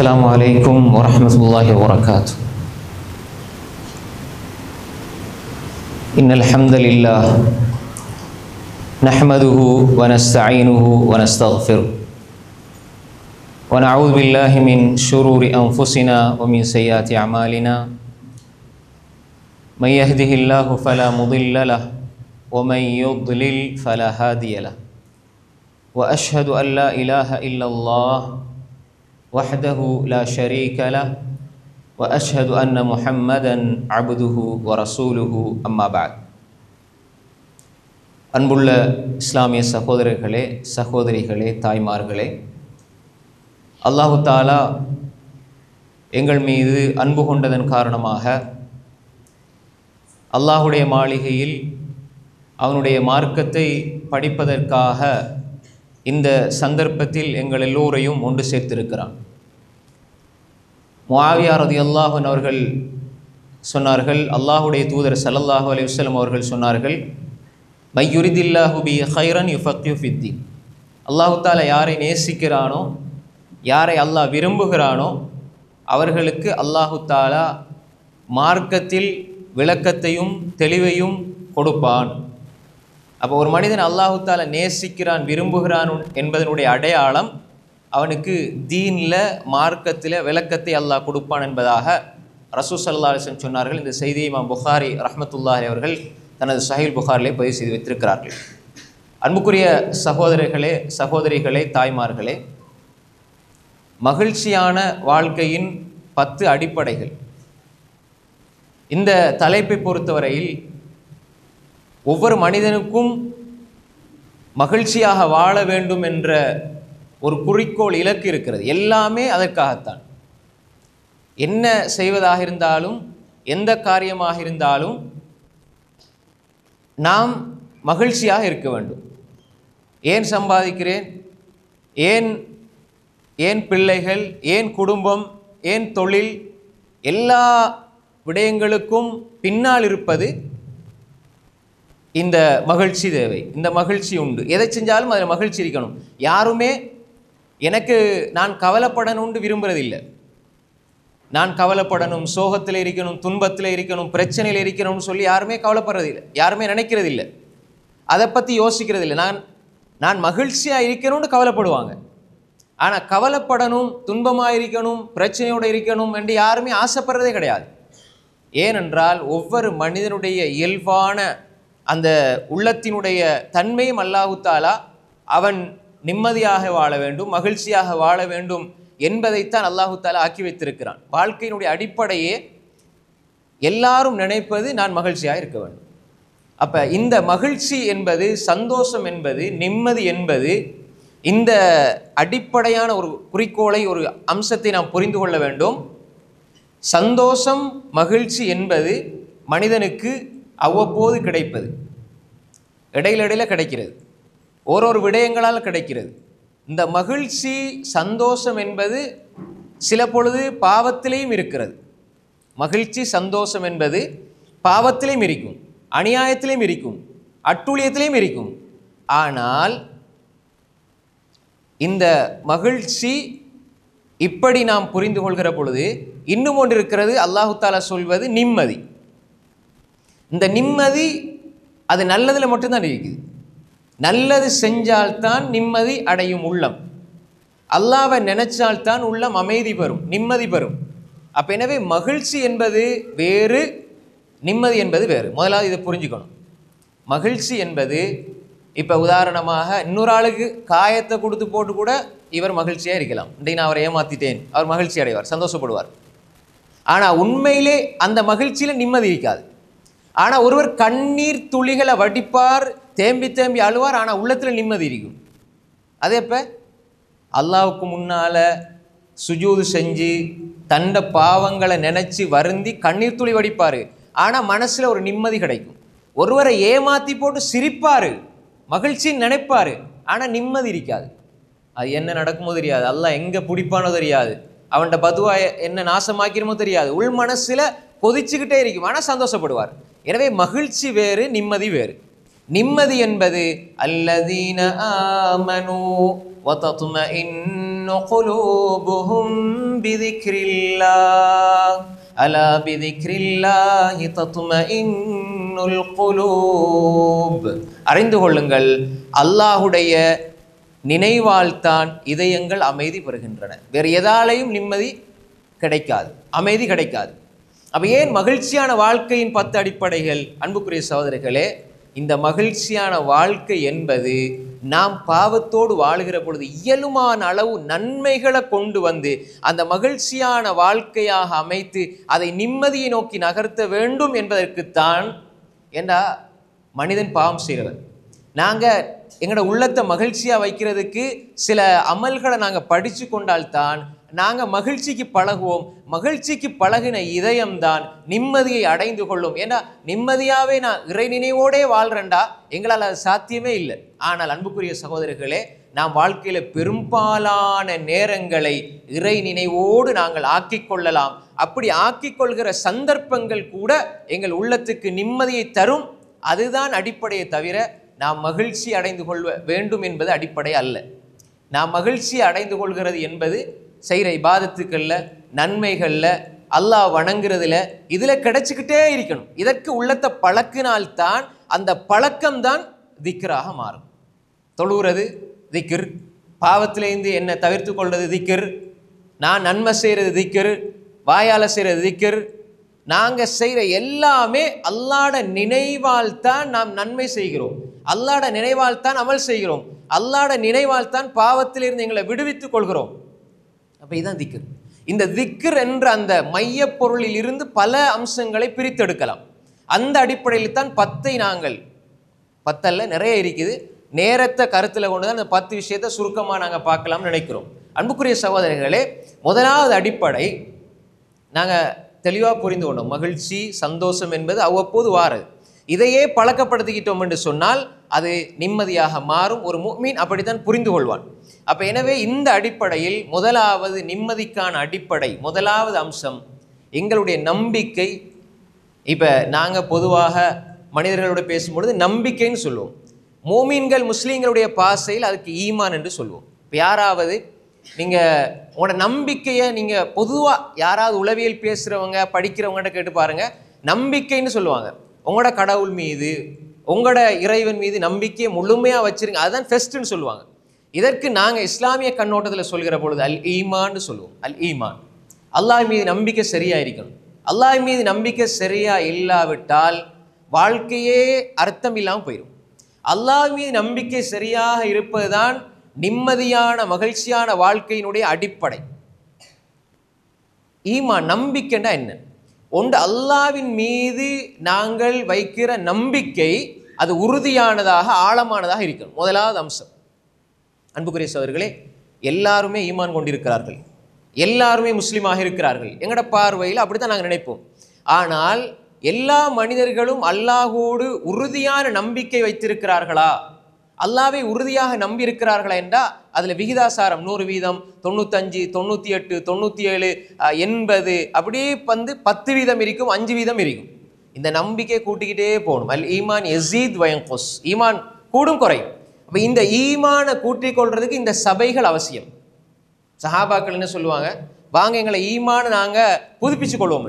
السلام عليكم ورحمة الله وبركاته. إن الحمد لله نحمده ونستعينه ونستغفره ونعوذ بالله من شرور أنفسنا ومن سيئات أعمالنا. من يهده الله فلا مضل له ومن يضلل فلا هادي له. وأشهد أن لا إله إلا الله وحده لا شريك له وأشهد أن محمدا عبده ورسوله أما بعد. அன்புள்ள இஸ்லாமிய சகோதரர்களே, சகோதரிகளே, தாய்மார்களே, அல்லாஹு தாலா எங்கள் மீது அன்பு கொண்டதன் காரணமாக அல்லாஹுடைய மாளிகையில் அவனுடைய மார்க்கத்தை படிப்பதற்காக இந்த சந்தர்ப்பத்தில் எங்கள் எல்லோரையும் ஒன்று சேர்த்திருக்கிறான். முஆவியா ரலியல்லாஹு அன்ஹு அவர்கள் சொன்னார்கள், அல்லாஹுடைய தூதர் ஸல்லல்லாஹு அலைஹி வஸல்லம் அவர்கள் சொன்னார்கள், மை யுரிதில்லாஹு பி கைரன் யுஃபக்கிஹு ஃபித்தீன். அல்லாஹு தாலா யாரை நேசிக்கிறானோ, யாரை அல்லாஹ் விரும்புகிறானோ அவர்களுக்கு அல்லாஹு தாலா மார்க்கத்தில் விளக்கத்தையும் தெளிவையும் கொடுப்பான். அப்போ ஒரு மனிதன் அல்லாஹு தாலா நேசிக்கிறான், விரும்புகிறான் என்பதனுடைய அடையாளம் அவனுக்கு தீனில், மார்க்கத்தில் விளக்கத்தை அல்லாஹ் கொடுப்பான் என்பதாக ரசூல் ஸல்லல்லாஹு அலைஹி வஸல்லம் சொன்னார்கள். இந்த செய்தியை இமாம் புகாரி ரஹ்மத்துல்லாஹி அவர்கள் தனது ஸஹீஹ் புகாரிலே பதிவு செய்து வைத்திருக்கிறார்கள். அன்புக்குரிய சகோதரர்களே, சகோதரிகளே, தாய்மார்களே, மகிழ்ச்சியான வாழ்க்கையின் 10 அடிப்படைகள். இந்த தலைப்பை பொறுத்தவரையில் ஒவ்வொரு மனிதனுக்கும் மகிழ்ச்சியாக வாழ வேண்டும் என்ற ஒரு குறிக்கோள், இலக்கு இருக்கிறது. எல்லாமே அதற்காகத்தான். என்ன செய்வதாக இருந்தாலும், எந்த காரியமாக இருந்தாலும் நாம் மகிழ்ச்சியாக இருக்க வேண்டும். ஏன் சம்பாதிக்கிறேன், ஏன் பிள்ளைகள், ஏன் குடும்பம், ஏன் தொழில், எல்லா விடயங்களுக்கும் பின்னால் இருப்பது இந்த மகிழ்ச்சி தேவை. இந்த மகிழ்ச்சி உண்டு. எதை செஞ்சாலும் அதில் மகிழ்ச்சி இருக்கணும். யாருமே எனக்கு நான் கவலைப்படணும்னு விரும்புறதில்லை. நான் கவலைப்படணும், சோகத்தில் இருக்கணும், துன்பத்தில் இருக்கணும், பிரச்சனையில் இருக்கணும்னு சொல்லி யாருமே கவலைப்படுறதில்லை, யாருமே நினைக்கிறதில்லை, அதை பற்றி யோசிக்கிறதில்லை. நான் மகிழ்ச்சியாக இருக்கணும்னு கவலைப்படுவாங்க. ஆனால் கவலைப்படணும், துன்பமாக இருக்கணும், பிரச்சனையோடு இருக்கணும் என்று யாருமே ஆசைப்படுறதே கிடையாது. ஏனென்றால் ஒவ்வொரு மனிதனுடைய இயல்பான அந்த உள்ளத்தினுடைய தன்மையும் அல்லாஹு தாலா அவன் நிம்மதியாக வாழ வேண்டும், மகிழ்ச்சியாக வாழ வேண்டும் என்பதைத்தான் அல்லாஹு தாலா ஆக்கி வைத்திருக்கிறான். வாழ்க்கையினுடைய அடிப்படையே எல்லாரும் நினைப்பது நான் மகிழ்ச்சியாக இருக்க வேண்டும். அப்போ இந்த மகிழ்ச்சி என்பது, சந்தோஷம் என்பது, நிம்மதி என்பது, இந்த அடிப்படையான ஒரு குறிக்கோளை, ஒரு அம்சத்தை நாம் புரிந்து கொள்ள வேண்டும். சந்தோஷம், மகிழ்ச்சி என்பது மனிதனுக்கு அவ்வப்போது கிடைப்பது, இடையில கிடைக்கிறது, ஒரு விடயங்களால் கிடைக்கிறது. இந்த மகிழ்ச்சி, சந்தோஷம் என்பது சில பொழுது பாவத்திலேயும் இருக்கிறது. மகிழ்ச்சி, சந்தோஷம் என்பது பாவத்திலேயும் இருக்கும், அநியாயத்திலேயும் இருக்கும், அட்டூழியத்திலேயும் இருக்கும். ஆனால் இந்த மகிழ்ச்சி இப்படி நாம் புரிந்து கொள்கிற பொழுது இன்னும் ஒன்று இருக்கிறது. அல்லாஹு தாலா சொல்வது நிம்மதி. இந்த நிம்மதி அது நல்லதில் மட்டும்தான் இருக்குது. நல்லது செஞ்சால்தான் நிம்மதி அடையும் உள்ளம். அல்லாஹ்வை நினைச்சால்தான் உள்ளம் அமைதி பெறும், நிம்மதி பெறும். அப்போ எனவே மகிழ்ச்சி என்பது வேறு, நிம்மதி என்பது வேறு. முதலாவது இதை புரிஞ்சுக்கணும். மகிழ்ச்சி என்பது, இப்போ உதாரணமாக இன்னொரு ஆளுக்கு காயத்தை கொடுத்து போட்டு கூட இவர் மகிழ்ச்சியாக இருக்கலாம். இன்றைக்கு நான் அவரை ஏமாற்றிட்டேன், அவர் மகிழ்ச்சி அடைவார், சந்தோஷப்படுவார். ஆனால் உண்மையிலே அந்த மகிழ்ச்சியில் நிம்மதி இருக்காது. ஆனால் ஒருவர் கண்ணீர் துளிகளை வடிப்பார், தேம்பி தேம்பி அழுவார், ஆனால் உள்ளத்தில் நிம்மதி இருக்கும். அதே இப்போ அல்லாஹ்வுக்கு முன்னால் சுஜூது செஞ்சு தண்ட பாவங்களை நினச்சி வருந்தி கண்ணீர் துளி வடிப்பார், ஆனால் மனசில் ஒரு நிம்மதி கிடைக்கும். ஒருவரை ஏமாற்றி போட்டு சிரிப்பார், மகிழ்ச்சின்னு நினைப்பார், ஆனால் நிம்மதி இருக்காது. அது என்ன நடக்குமோ தெரியாது, அல்லாஹ் எங்கே பிடிப்பானோ தெரியாது, அவன்கிட்ட பதுவா என்ன நாசமாக்கிறமோ தெரியாது. உள் மனசில் கொதிச்சுக்கிட்டே இருக்கும், ஆனால் சந்தோஷப்படுவார். எனவே மகிழ்ச்சி வேறு, நிம்மதி வேறு. நிம்மதி என்பது அல்லதீன ஆமனு வதத்மஇன் قلوبهم بذكر الله ألا بذكر الله تطمئن القلوب. அறிந்து கொள்ளுங்கள், அல்லாஹுடைய நினைவால்தான் இதயங்கள் அமைதி பெறுகின்றன. வேறு எதாலையும் நிம்மதி கிடைக்காது, அமைதி கிடைக்காது. அப்போ ஏன் மகிழ்ச்சியான வாழ்க்கையின் 10 அடிப்படைகள்? அன்புக்குரிய சகோதரர்களே, இந்த மகிழ்ச்சியான வாழ்க்கை என்பது நாம் பாவத்தோடு வாழுகிற பொழுது இயலுமான அளவு நன்மைகளை கொண்டு வந்து அந்த மகிழ்ச்சியான வாழ்க்கையாக அமைத்து அதை நிம்மதியை நோக்கி நகர்த்த வேண்டும் என்பதற்குத்தான். ஏண்டா மனிதன் பாவம் செய்கிறவன். நாங்கள் எங்களோட உள்ளத்தை மகிழ்ச்சியாக வைக்கிறதுக்கு சில அமல்களை நாங்கள் படித்து கொண்டால்தான் நாங்கள் மகிழ்ச்சிக்கு பழகுவோம். மகிழ்ச்சிக்கு பழகின இதயம்தான் நிம்மதியை அடைந்து கொள்ளும். ஏன்னா நிம்மதியாகவே நான் இறை நினைவோடே வாழ்கிறேன்டா, எங்களால் அது சாத்தியமே இல்லை. ஆனால் அன்புக்குரிய சகோதரர்களே, நாம் வாழ்க்கையில் பெரும்பாலான நேரங்களை இறை நினைவோடு நாங்கள் ஆக்கிக்கொள்ளலாம். அப்படி ஆக்கிக்கொள்கிற சந்தர்ப்பங்கள் கூட எங்கள் உள்ளத்துக்கு நிம்மதியை தரும். அதுதான் அடிப்படையை தவிர நாம் மகிழ்ச்சி அடைந்து கொள்ள வேண்டும் என்பது அடிப்படை அல்ல. நாம் மகிழ்ச்சி அடைந்து கொள்கிறது என்பது செய்கிற இபாதத்துக்களில், நன்மைகளில், அல்லாஹ் வணங்குறதுல, இதில் கிடைச்சிக்கிட்டே இருக்கணும். இதற்கு உள்ளத்தை பழக்கினால்தான் அந்த பழக்கம்தான் திக்ராக மாறும். தொழுகிறது திக்ர், பாவத்திலேருந்து என்னை தவிர்த்து கொள்வது திக்ர், நான் நன்மை செய்கிறது திக்ர், வாயால் செய்கிறது திக்ர். நாங்கள் செய்கிற எல்லாமே அல்லாஹ்ட நினைவால் தான் நாம் நன்மை செய்கிறோம், அல்லாஹ்ட நினைவால் தான் அமல் செய்கிறோம், அல்லாஹ்ட நினைவால் தான் பாவத்திலிருந்து எங்களை விடுவித்துக் கொள்கிறோம். அப்போ இதுதான் திக்ர். இந்த திக்ர் என்ற அந்த மையப்பொருளில் இருந்து பல அம்சங்களை பிரித்தெடுக்கலாம். அந்த அடிப்படையில் தான் 10 நாங்கள் 10 நிறைய இருக்குது. நேரத்தை கருத்தில் கொண்டு தான் அந்த 10 விஷயத்தை சுருக்கமாக நாங்கள் பார்க்கலாம்னு நினைக்கிறோம். அன்புக்குரிய சகோதரர்களே, முதலாவது அடிப்படை நாங்கள் தெளிவாக புரிந்து கொண்டோம். மகிழ்ச்சி, சந்தோஷம் என்பது அவ்வப்போது வாரது. இதையே பழக்கப்படுத்திக்கிட்டோம் என்று சொன்னால் அது நிம்மதியாக மாறும். ஒரு முஃமின் அப்படித்தான் புரிந்து கொள்வான். அப்போ எனவே இந்த அடிப்படையில் முதலாவது நிம்மதிக்கான அடிப்படை, முதலாவது அம்சம் எங்களுடைய நம்பிக்கை. இப்போ நாங்கள் பொதுவாக மனிதர்களோடு பேசும்பொழுது நம்பிக்கைன்னு சொல்லுவோம். மோமீன்கள் முஸ்லீம்களுடைய பாசையில் அதுக்கு ஈமான் என்று சொல்லுவோம். இப்போ யாராவது நீங்கள் உங்களோட நம்பிக்கையை நீங்கள் பொதுவாக யாராவது உளவியல் பேசுகிறவங்க படிக்கிறவங்ககிட்ட கேட்டு பாருங்கள், நம்பிக்கைன்னு சொல்லுவாங்க. உங்களோட கடவுள் மீது, உங்களோட இறைவன் மீது நம்பிக்கையை முழுமையாக வச்சுருங்க, அதுதான் ஃபெஸ்ட்டுன்னு சொல்லுவாங்க. இதற்கு நாங்கள் இஸ்லாமிய கண்ணோட்டத்தில் சொல்கிற பொழுது அல் ஈமான்னு சொல்லுவோம். அல் ஈமான், அல்லாஹ் மீது நம்பிக்கை சரியாக இருக்கணும். அல்லாஹ் மீது நம்பிக்கை சரியாக இல்லாவிட்டால் வாழ்க்கையே அர்த்தம் இல்லாமல் போயிடும். அல்லாஹ் மீது நம்பிக்கை சரியாக இருப்பது தான் நிம்மதியான மகிழ்ச்சியான வாழ்க்கையினுடைய அடிப்படை. ஈமான், நம்பிக்கைன்னா என்ன? ஒன்று, அல்லாஹ்வின் மீது நாங்கள் வைக்கிற நம்பிக்கை அது உறுதியானதாக ஆழமானதாக இருக்கணும். முதலாவது அம்சம். அன்புக்குரிய சகோதரர்களே, எல்லாருமே ஈமான் கொண்டிருக்கிறார்கள், எல்லாருமே முஸ்லீமாக இருக்கிறார்கள். எங்களோட பார்வையில் அப்படித்தான் நாங்கள் நினைப்போம். ஆனால் எல்லா மனிதர்களும் அல்லாஹோடு உறுதியான நம்பிக்கை வைத்திருக்கிறார்களா, அல்லாவை உறுதியாக நம்பி இருக்கிறார்களா என்றால் அதில் விகிதாசாரம் 100%, 95%, 98%, 97%, 80% அப்படியே 10% இருக்கும், 5% இருக்கும். இந்த நம்பிக்கை கூட்டிக்கிட்டே போகணும். அல் ஈமான் யஸீத் வ யன்குஸ், ஈமான் கூடும் குறையும். அப்போ இந்த ஈமானை கூட்டிக் கொள்றதுக்கு இந்த சபைகள் அவசியம். சஹாபாக்கள் என்ன சொல்லுவாங்க, வாங்க எங்களை ஈமானை நாங்கள் புதுப்பிச்சு கொள்வோம்,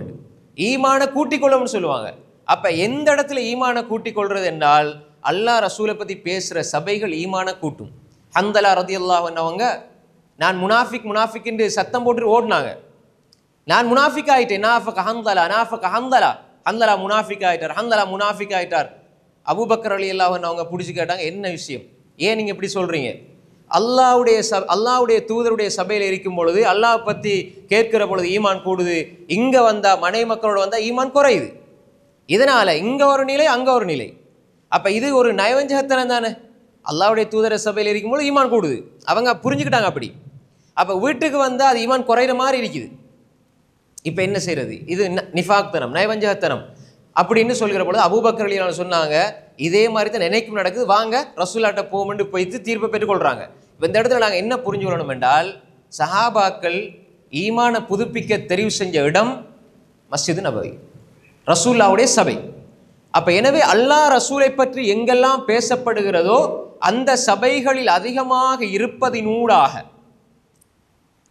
ஈமானை கூட்டிக் கொள்வோம்னு சொல்லுவாங்க. அப்போ எந்த இடத்துல ஈமானை கூட்டிக் கொள்வது என்றால் அல்லாஹ் ரசூலை பற்றி பேசுகிற சபைகள் ஈமானை கூட்டும். ஹந்தலா ரதியல்லாஹு அன்ஹு நான் முனாஃபிக் என்று சத்தம் போட்டு ஓடினாங்க. நான் முனாஃபிக் ஆகிட்டேன், ஹந்தலா முனாஃபிக் ஆகிட்டார், ஹந்தலா முனாஃபிக் ஆகிட்டார். அபூபக்கர் ரலியல்லாஹு அன்ஹு அவங்க பிடிச்சி கேட்டாங்க, என்ன விஷயம், ஏன் நீங்கள் இப்படி சொல்கிறீங்க? அல்லாஹ்வுடைய தூதருடைய சபையில் இருக்கும் பொழுது அல்லாஹ் பற்றி கேட்கிற பொழுது ஈமான் கூடுது, இங்கே வந்தால் மனை மக்களோடு வந்தால் ஈமான் குறையுது. இதனால் இங்கே ஒரு நிலை, அங்கே ஒரு நிலை. அப்போ இது ஒரு நயவஞ்சகத்தனம் தானே. அல்லாஹ்வுடைய தூதர சபையில் இருக்கும்போது ஈமான் கூடுது, அவங்க புரிஞ்சுக்கிட்டாங்க அப்படி. அப்போ வீட்டுக்கு வந்தால் அது ஈமான் குறையிற மாதிரி இருக்குது. இப்போ என்ன செய்கிறது? இது நிஃபாக்தனம், நயவஞ்சகத்தனம் அப்படின்னு சொல்கிற பொழுது அபூபக்கர் ரலியல்லாஹு அன்ஹு சொன்னாங்க, இதே மாதிரி தான் நினைக்கும் நடக்குது, வாங்க ரசூலாட்ட போமென்று போய்த்து தீர்ப்பை பெற்றுக்கொள்கிறாங்க. இப்போ இந்த இடத்துல நாங்கள் என்ன புரிஞ்சு கொள்ளணும் என்றால், சஹாபாக்கள் ஈமானை புதுப்பிக்க தெரிவு செஞ்ச இடம் மஸ்ஜிது நபவி, ரசூலுல்லாஹ்வுடைய சபை. அப்போ எனவே அல்லாஹ் ரசூலை பற்றி எங்கெல்லாம் பேசப்படுகிறதோ அந்த சபைகளில் அதிகமாக இருப்பதினூடாக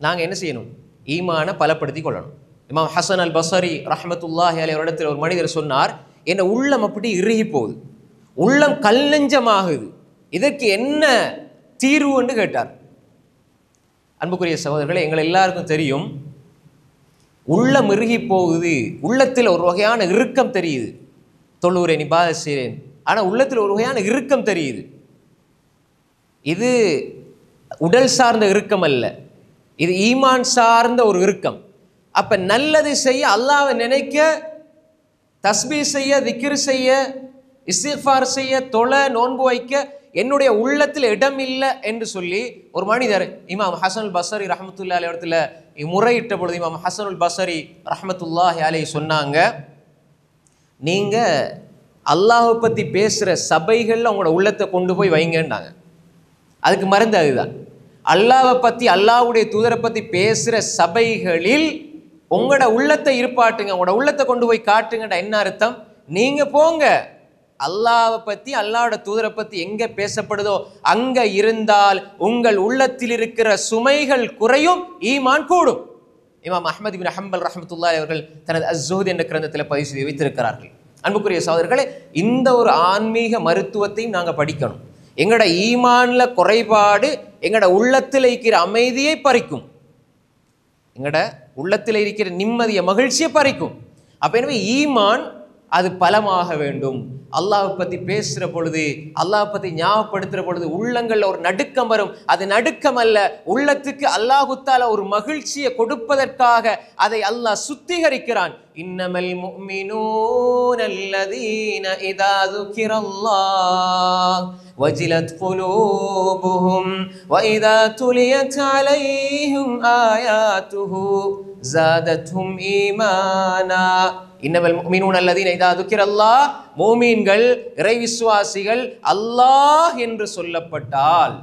நாங்கள் என்ன செய்யணும்? ஈமானை பலப்படுத்தி கொள்ளணும். இமாம் ஹசன் அல் பஸரி ரஹ்மத்துல்லாஹி அலைஹி ஒரு இடத்துல ஒரு மனிதர் சொன்னார், என்ன உள்ளம் அப்படி இறுகி போகுது, உள்ளம் கல் நெஞ்சமாகுது, இதற்கு என்ன தீர்வுன்னு கேட்டார். அன்புக்குரிய சகோதரர்களே, எங்கள் எல்லாருக்கும் தெரியும், உள்ளம் இறுகி போகுது, உள்ளத்தில் ஒரு வகையான இறுக்கம் தெரியுது. தொழுகிறேன், இபாதத் செய்கிறேன், ஆனால் உள்ளத்தில் ஒரு வகையான இறுக்கம் தெரியுது. இது உடல் சார்ந்த இறுக்கம் அல்ல, இது ஈமான் சார்ந்த ஒரு இறுக்கம். அப்போ நல்லது செய்ய, அல்லாஹ்வை நினைக்க, தஸ்பீஹ் செய்ய, திக்ர் செய்ய, இஸ்திக்ஃபார் செய்ய, தொழ, நோன்பு வைக்க என்னுடைய உள்ளத்தில் இடம் இல்லை என்று சொல்லி ஒரு மனிதர் இமாம் ஹசனுல் பஸரி ரஹ்மத்துல்லாஹி அலைஹி இடத்துல முறையிட்ட பொழுது இமாம் ஹசனுல் பஸரி ரஹ்மத்துல்லாஹி அலைஹி சொன்னாங்க, நீங்கள் அல்லாஹை பற்றி பேசுகிற சபைகளில் உங்களோட உள்ளத்தை கொண்டு போய் வைங்கன்னாங்க. அதுக்கு மருந்து அதுதான். அல்லாஹ்வை பற்றி, அல்லாஹ்வுடைய தூதரை பற்றி பேசுகிற சபைகளில் உங்களோட உள்ளத்தை இருப்பாட்டுங்க, உங்களோட உள்ளத்தை கொண்டு போய் காட்டுங்கடா. என்ன அர்த்தம்? நீங்கள் போங்க, அல்லாஹ்வை பற்றி, அல்லாஹ்வோட தூதரை பற்றி எங்கே பேசப்படுதோ அங்கே இருந்தால் உங்கள் உள்ளத்தில் இருக்கிற சுமைகள் குறையும், ஈமான் கூடும். இமாம் அஹ்மத் இப்னு ஹம்பல் ரஹ்மத்துல்லாஹி அவர்கள் தனது அஸ்ஸுஹ்த் என்ற கிரந்தத்தில் பதிவு செய்து வைத்திருக்கிறார்கள். அன்புக்குரிய சகோதரர்களே, இந்த ஒரு ஆன்மீக மருத்துவத்தையும் நாங்கள் படிக்கணும். எங்களோட ஈமான்ல குறைபாடு எங்களோட உள்ளத்தில் இருக்கிற அமைதியை பறிக்கும், எங்களோட உள்ளத்தில் இருக்கிற நிம்மதியை, மகிழ்ச்சியை பறிக்கும். அப்போ எனவே ஈமான் அது பலமாக வேண்டும். அல்லாஹ்வை பற்றி பேசுகிற பொழுது, அல்லாஹ்வை பற்றி ஞாபகப்படுத்துகிற பொழுது உள்ளங்களில் ஒரு நடுக்கம் வரும். அது நடுக்கம் அல்ல, உள்ளத்துக்கு அல்லாஹு தஆலா ஒரு மகிழ்ச்சியை கொடுப்பதற்காக அதை அல்லாஹ் சுத்திகரிக்கிறான். இன்னமல் முஃமினூன அல்லதீன இதா ذுகிரல்லாஹ் வஜிலத் குலூபுஹும் வஇதா துலியத் அலைஹிம் ஆயாத்துஹு ஸாதத்ஹும் ஈமானா. இன்னமல் முஃமினூன அல்லதீன இதா ذுகிரல்லாஹ், மூமீன்கள், இறை விசுவாசிகள் அல்லாஹ் என்று சொல்லப்பட்டால்,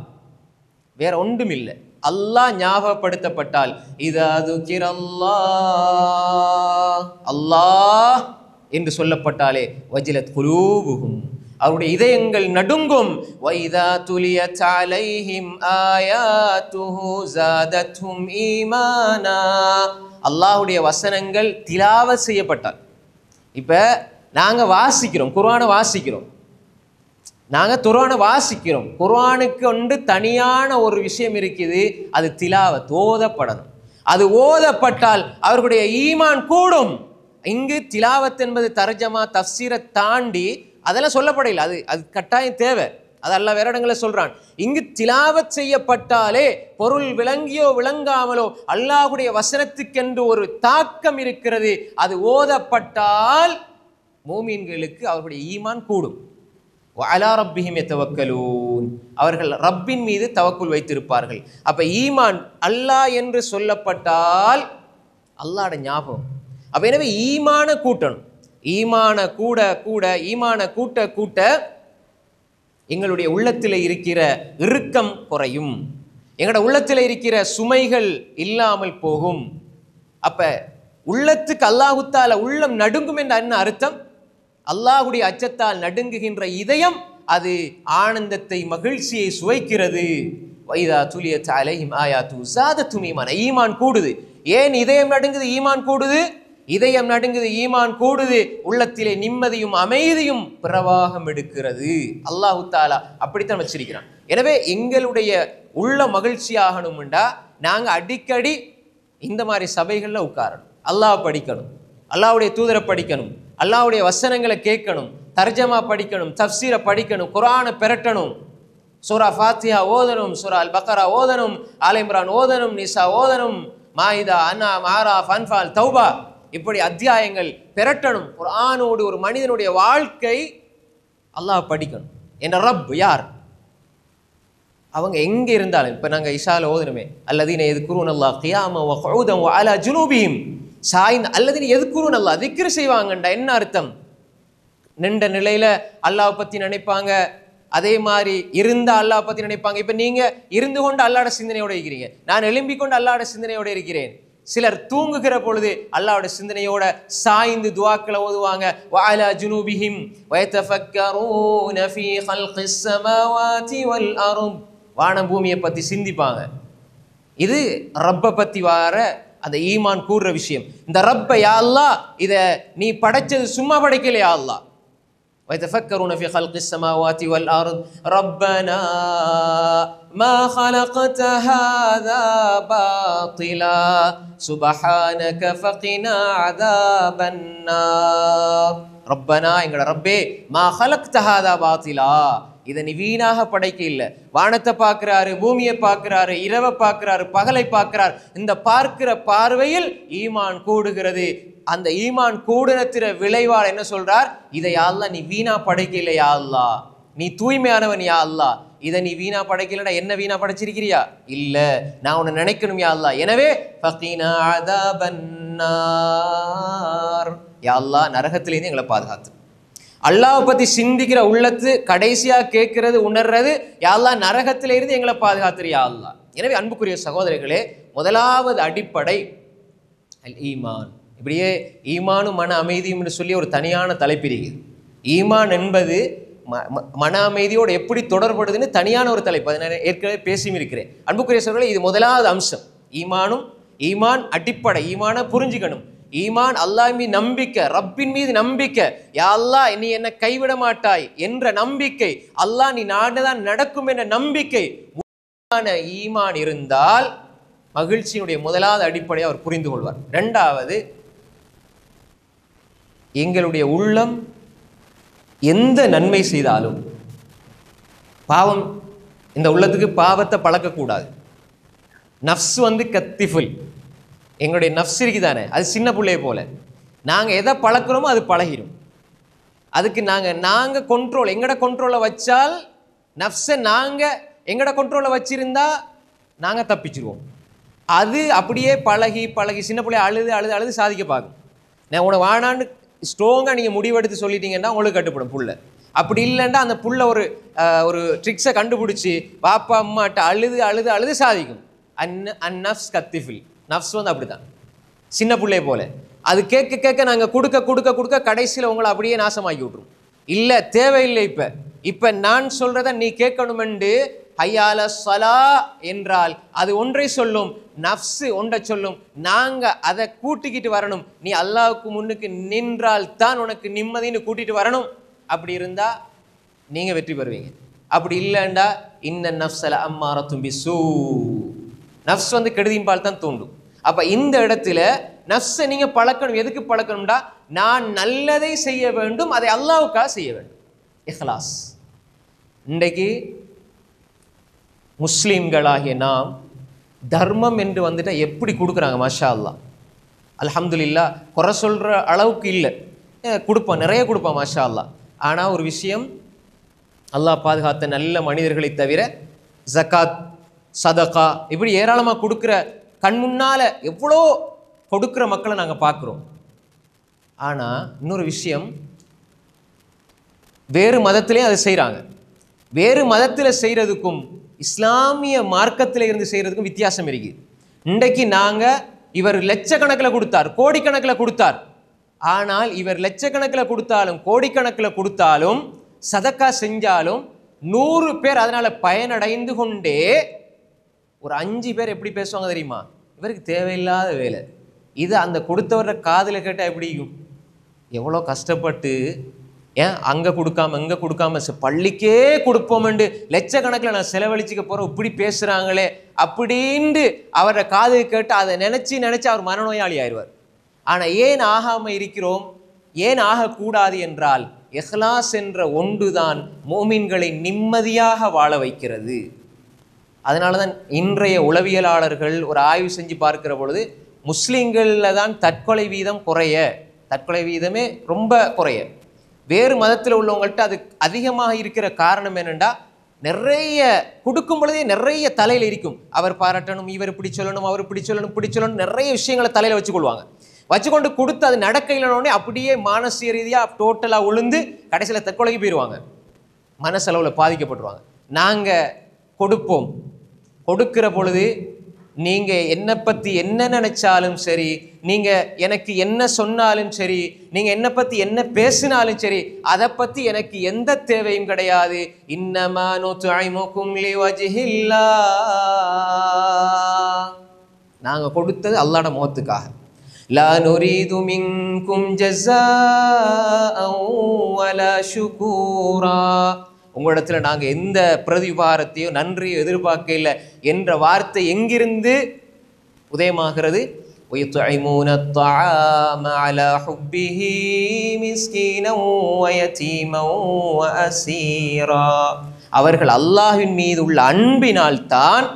வேற ஒன்றும் இல்லை, அல்லாஹ் ஞாபகப்படுத்தப்பட்டால், இதா ذுகிரல்லாஹ், அல்லாஹ் என்று சொல்லப்பட்டாலே வஜிலத் குலூபுஹும், அவருடைய இதயங்கள் நடுங்கும். வைதா துலியத் அலைஹிம் ஆயாத்துஹு ஸாதத்ஹும் ஈமானா, அல்லாஹ்வுடைய வசனங்கள் திலாவத் செய்யப்பட்டால். இப்போ நாங்கள் வாசிக்கிறோம், குர்ஆனை வாசிக்கிறோம், நாங்கள் குர்ஆனை வாசிக்கிறோம், குர்ஆனுக்கு ஒன்று தனியான ஒரு விஷயம் இருக்குது, அது திலாவத், ஓதப்படணும். அது ஓதப்பட்டால் அவர்களுடைய ஈமான் கூடும். இங்கு திலாவத் என்பது தர்ஜமா தஃசீரை தாண்டி அதெல்லாம் சொல்லப்படையில், அது கட்டாயம் தேவை, அது அல்லாஹ் வேற இடங்களில் சொல்றான். இங்கு திலாவத் செய்யப்பட்டாலே பொருள் விளங்கியோ விளங்காமலோ அல்லாஹ்வுடைய வசனத்துக்கென்று ஒரு தாக்கம் இருக்கிறது. அது ஓதப்பட்டால் மூமீன்களுக்கு அவர்களுடைய ஈமான் கூடும். வஅலா ரப்பிஹிம் யதவக்கலூன், அவர்கள் ரப்பின் மீது தவக்குல் வைத்திருப்பார்கள். அப்ப ஈமான் அல்லாஹ் என்று சொல்லப்பட்டால் அல்லாஹ்வோட ஞாபகம். அப்ப எனவே ஈமான கூட்டணும், ஈமான கூட கூட, ஈமான கூட்ட கூட்ட எங்களுடைய உள்ளத்தில் இருக்கிற இறுக்கம் குறையும், எங்களோட உள்ளத்தில் இருக்கிற சுமைகள் இல்லாமல் போகும். அப்ப உள்ளத்துக்கு அல்லாஹு தஆலா உள்ளம் நடுங்கும் என்ற என்ன அர்த்தம்? அல்லாஹ்வுடைய அச்சத்தால் நடுங்குகின்ற இதயம் அது ஆனந்தத்தை, மகிழ்ச்சியை சுவைக்கிறது. வைதா துலியத் அலைஹிம் ஆயாத்து ஸாதத்துஹும் ஈமானா, ஈமான் கூடுது. ஏன் இதயம் நடுங்குது? ஈமான் கூடுது. இதயம் நடுங்குது, ஈமான் கூடுது, உள்ளத்திலே நிம்மதியும் அமைதியும் பிரவாகம் எடுக்கிறது. அல்லாஹு தஆலா அப்படித்தான் வச்சிருக்கிறான். எனவே எங்களுடைய உள்ள மகிழ்ச்சியாகணும்டா நாங்கள் அடிக்கடி இந்த மாதிரி சபைகளில் உட்காரணும், அல்லாஹ் படிக்கணும், அல்லாஹ்வுடைய தூதரை படிக்கணும், அல்லாஹ்வுடைய வசனங்களை கேட்கணும், தர்ஜமா படிக்கணும், தஃப்சீரை படிக்கணும், குர்ஆனை பெரட்டணும், சூரா ஃபாத்திஹா ஓதணும், சூரா அல் பக்ரா ஓதணும், ஆல் இம்ரான் ஓதணும், நிசா ஓதணும், மாயிதா, அன்ஆம், ஆராஃப், அன்ஃபால், தௌபா, இப்படி அத்தியாயங்கள் பெரட்டணும். குர்ஆனோடு ஒரு மனிதனுடைய வாழ்க்கை அல்லாஹ் படிக்கணும். என்ற ரப் யார்? அவங்க எங்கே இருந்தாலும், இப்போ நாங்கள் இஷால ஓதணுமே, அல்லதீன யذ்குரூன அல்லாஹ் கியாமன் வ குஊதன் வ அலா ஜுனூபிஹிம், சாய்ந்த அல்லதீன யذ்குரூன அல்லாஹ், திக்ர் செய்வாங்கண்டா என்ன அர்த்தம்? நின்ற நிலையில அல்லாஹ் பற்றி நினைப்பாங்க, அதே மாதிரி இருந்தா அல்லாஹ் பற்றி நினைப்பாங்க. இப்போ நீங்கள் இருந்து கொண்டு அல்லாஹ்வோட சிந்தனையோடு இருக்கிறீங்க, நான் எழும்பிக் கொண்டு அல்லாஹ்வோட சிந்தனையோடு இருக்கிறேன். சிலர் தூங்குகிற பொழுது அல்லாஹ்வோட சிந்தனையோட சாய்ந்து துஆக்களை ஓதுவாங்க. வஅலா ஜுனூபிஹிம் வயதஃபக்கரூன ஃபீ ஹல்கிஸ் ஸமாவாதி வல் அர்த், வானம் பூமியை பற்றி சிந்திப்பாங்க. இது ரப்பை பற்றி வார அந்த ஈமான் கூறுற விஷயம். இந்த ரப்பை யா அல்லாஹ் இதை நீ படைச்சது சும்மா படைக்கல யா அல்லாஹ். ويتفكرون في خلق السماوات والأرض ربنا ما خلقت هذا باطلا سبحانك فقنا عذاب النار. ربنا எங்கட ரப்பே ما خلقت هذا باطلا, இதை நீ வீணாக படைக்க இல்லை. வானத்தை பார்க்கிறாரு, பூமியை பார்க்கிறாரு, இரவை பார்க்கிறாரு, பகலை பார்க்கிறார். இந்த பார்க்கிற பார்வையில் ஈமான் கூடுகிறது. அந்த ஈமான் கூடுனத்திற விளைவால் என்ன சொல்றார், இதை யா அல்லாஹ் நீ வீணா படைக்கல யா அல்லாஹ், நீ தூய்மையானவன் யா அல்லாஹ், இதை நீ வீணா படைக்கலடா, என்ன வீணா படைச்சிருக்கிறியா? இல்ல, நான் உன்னை நினைக்கணும் யா அல்லாஹ். எனவே ஃபகீனா அதாபன்னார், யா அல்லாஹ் நரகத்திலேருந்து எங்களை பாதுகாத்து. அல்லாஹ் பத்தி சிந்திக்கிற உள்ளத்து கடைசியா கேட்கிறது உணர்றது, யா அல்லாஹ் நரகத்திலிருந்து எங்களை பாதுகாத்துரு யா அல்லாஹ். எனவே அன்புக்குரிய சகோதரர்களே, முதலாவது அடிப்படை அல் ஈமான். இப்படியே ஈமானும் மன அமைதியும் என்று சொல்லி ஒரு தனியான தலைப்பிரிவு. ஈமான் என்பது மன அமைதியோடு எப்படி தொடர்படுதுன்னு தனியான ஒரு தலைப்பு, அதை நான் ஏற்கனவே பேசியும் இருக்கிறேன். அன்புக்குரிய சகோதரர்களே, இது முதலாவது அம்சம். ஈமான் அடிப்படை. ஈமானை புரிஞ்சுக்கணும். ஈமான் அல்லாஹ் மீது நம்பிக்கை, ரப்பின் மீது நம்பிக்கை. யா அல்லாஹ் நீ என்னை கைவிட மாட்டாய் என்ற நம்பிக்கை, அல்லாஹ் நீ நாடுதான் நடக்கும் என்ற நம்பிக்கை. ஈமான் இருந்தால் மகிழ்ச்சியினுடைய முதலாவது அடிப்படையை அவர் புரிந்து கொள்வார். இரண்டாவது, எங்களுடைய உள்ளம் எந்த நன்மை செய்தாலும், பாவம், இந்த உள்ளத்துக்கு பாவத்தை பழக்கக்கூடாது. நஃப்ஸ் கத்திஃபுல், எங்களுடைய நஃப்ஸ் இருக்குதானே, அது சின்ன பிள்ளைய போல. நாங்கள் எதை பழக்கிறோமோ அது பழகிடும். அதுக்கு நாங்கள் கண்ட்ரோல், எங்கட கண்ட்ரோலை வச்சால், நஃப்ஸை நாங்கள் எங்கட கண்ட்ரோலை வச்சிருந்தா நாங்கள் தப்பிச்சிருவோம். அது அப்படியே பழகி சின்ன பிள்ளைய அழுது சாதிக்க பார்க்கும். நான் உன வானான்னு ஸ்ட்ராங்காக நீங்கள் முடிவெடுத்து சொல்லிட்டீங்கன்னா உங்களுக்கு கட்டுப்படும் புள்ள. அப்படி இல்லைன்னா அந்த புள்ள ஒரு ட்ரிக்ஸை கண்டுபிடிச்சி பாப்பா அம்மாட்ட அழுது சாதிக்கும். நஃப்ஸ் கத்திஃபில், நஃப்ஸ் அப்படி தான், சின்ன பிள்ளைய போல. அது கேட்க நாங்கள் கொடுக்க கடைசியில் உங்களை அப்படியே நாசமாக்கி விட்ருவோம். இல்லை, தேவையில்லை, இப்போ நான் சொல்கிறத நீ கேட்கணுமெண்டு ஹய்யால ஸலா என்றால் அது ஒன்றை சொல்லும், நஃப்ஸ் ஒன்றை சொல்லும். நாங்கள் அதை கூட்டிக்கிட்டு வரணும். நீ அல்லாஹ்வுக்கு முன்னுக்கு நின்றால் தான் உனக்கு நிம்மதின்னு கூட்டிகிட்டு வரணும். அப்படி இருந்தால் நீங்கள் வெற்றி பெறுவீங்க. அப்படி இல்லைண்டா இன்ன நஃப்ஸல அம்மாரத்தும் பிஸூ, நஃப்ஸ் கெடுதியின் தான் தூண்டும். அப்போ இந்த இடத்துல நஃப்ஸை நீங்கள் பழக்கணும். எதுக்கு பழக்கணும்டா, நான் நல்லதை செய்ய வேண்டும், அதை அல்லாஹ்வுக்காக செய்ய வேண்டும். இஹ்லாஸ். இன்றைக்கு முஸ்லீம்களாகிய நாம் தர்மம் என்று வந்துட்டால் எப்படி கொடுக்குறாங்க, மாஷா அல்லாஹ், அல்ஹம்துலில்லாஹ். குறை சொல்கிற அளவுக்கு இல்லை, கொடுப்பான், நிறைய கொடுப்பான், மாஷா அல்லாஹ். ஆனால் ஒரு விஷயம், அல்லாஹ் பாதுகாத்த நல்ல மனிதர்களை தவிர ஜக்காத், சதகா இப்படி ஏராளமாக கொடுக்குற, கண் முன்னால் எவ்வளோ கொடுக்குற மக்களை நாங்கள் பார்க்குறோம். ஆனால் இன்னொரு விஷயம், வேறு மதத்திலையும் அதை செய்கிறாங்க. வேறு மதத்தில் செய்கிறதுக்கும் இஸ்லாமிய மார்க்கத்தில் இருந்து செய்கிறதுக்கும் வித்தியாசம் இருக்குது. இன்றைக்கு இவர் லட்சக்கணக்கில் கொடுத்தார், கோடிக்கணக்கில் கொடுத்தார். ஆனால் இவர் லட்சக்கணக்கில் கொடுத்தாலும் கோடிக்கணக்கில் கொடுத்தாலும் சதக்கா செஞ்சாலும் 100 பேர் அதனால் பயனடைந்து கொண்டே ஒரு 5 பேர் எப்படி பேசுவாங்க தெரியுமா, இவருக்கு தேவையில்லாத வேலை. இது அந்த கொடுத்தவர காதில் கேட்டால் எப்படியும், எவ்வளோ கஷ்டப்பட்டு அங்கே கொடுக்காம இங்கே கொடுக்காம பள்ளிக்கே கொடுப்போம்ண்டு லட்சக்கணக்கில் நான் செலவழிச்சிக்க போகிறோம், இப்படி பேசுகிறாங்களே அப்படின்ட்டு அவரை காது கேட்டு அதை நினச்சி அவர் மனநோயாளி ஆயிடுவார். ஆனால் ஏன் ஆகாமல் இருக்கிறோம், ஏன் ஆகக்கூடாது என்றால், இஹ்லாஸ் என்ற ஒன்றுதான் மோமின்களை நிம்மதியாக வாழ வைக்கிறது. அதனால தான் இன்றைய உளவியலாளர்கள் ஒரு ஆய்வு செஞ்சு பார்க்கிற பொழுது முஸ்லீம்களில் தான் தற்கொலை வீதமே ரொம்ப குறைய. வேறு மதத்தில் உள்ளவங்கள்ட்ட அது அதிகமாக இருக்கிற காரணம் என்னென்னா, நிறைய கொடுக்கும் பொழுதே நிறைய தலையில் இருக்கும். அவர் பாராட்டணும், இவர் இப்படி சொல்லணும், அவர் இப்படி சொல்லணும், நிறைய விஷயங்களை தலையில் வச்சுக்கொள்வாங்க. வச்சுக்கொண்டு கொடுத்து அது நடக்கையிலனோடனே அப்படியே மானசீக ரீதியாக டோட்டலாக உளுந்து கடைசியில் தற்கொலைக்கு போயிடுவாங்க, மனசளவில் பாதிக்கப்பட்டுருவாங்க. நாங்கள் கொடுப்போம், கொடுக்கிற பொழுது நீங்க என்னை பத்தி என்ன நினைச்சாலும் சரி, நீங்க எனக்கு என்ன சொன்னாலும் சரி, நீங்க என்னை பத்தி என்ன பேசினாலும் சரி, அதை பத்தி எனக்கு எந்த தேவையும் கிடையாது. இன்னமா நுத்இமுகும் லிவஜ்ஹில்லாஹ், நாங்க கொடுத்தது அல்லாஹ்வுடைய முகத்துக்காக. லா நுரீது மின்கும் ஜஸாஅன் வலா ஷுகூரா, உங்களிடத்துல நாங்க எந்த பிரதிபாரத்தையோ நன்றியோ எதிர்பார்க்கல என்ற வார்த்தை எங்கிருந்து உதயமாகிறது? وَيُطْعِمُونَ الطَّعَامَ عَلَى حُبِّهِ مِسْكِينًا وَيَتِيمًا وَأَسِيرًا, அவர்கள் அல்லாஹ்வின் மீது உள்ள அன்பினால் தான்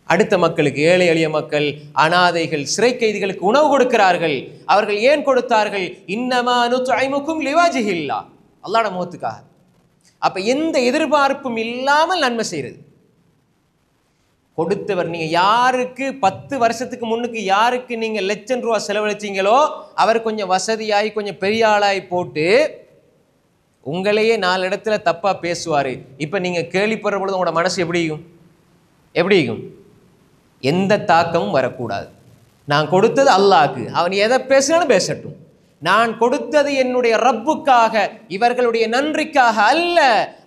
அடுத்த மக்களுக்கு, ஏழை எளிய மக்கள், அனாதைகள், சிறை கைதிகளுக்கு உணவு கொடுக்கிறார்கள். அவர்கள் ஏன் கொடுத்தார்கள்? இன்னமா நுத்இமுகும் லிவஜ்ஹில்லாஹ், அல்லாஹ்வுடைய முகத்துக்காக. அப்ப எந்த எதிர்பார்ப்பும் இல்லாமல் நன்மை செய்யறது. கொடுத்தவர், நீங்க யாருக்கு 10 வருஷத்துக்கு முன்னுக்கு யாருக்கு நீங்க லட்சம் ரூபாய் செலவழிச்சீங்களோ அவர் கொஞ்சம் வசதியாகி கொஞ்சம் பெரிய ஆளாய் போட்டு உங்களையே 4 இடத்துல தப்பா பேசுவாரு. இப்ப நீங்க கேள்விப்படுற பொழுது உங்களோட மனசு எப்படி இருக்கும்? எந்த தாக்கமும் வரக்கூடாது. நான் கொடுத்தது அல்லாஹ்க்கு, அவன் எதை பேசினாலும் பேசட்டும். நான் கொடுத்தது என்னுடைய ரப்புக்காக, இவர்களுடைய நன்றிக்காக அல்ல.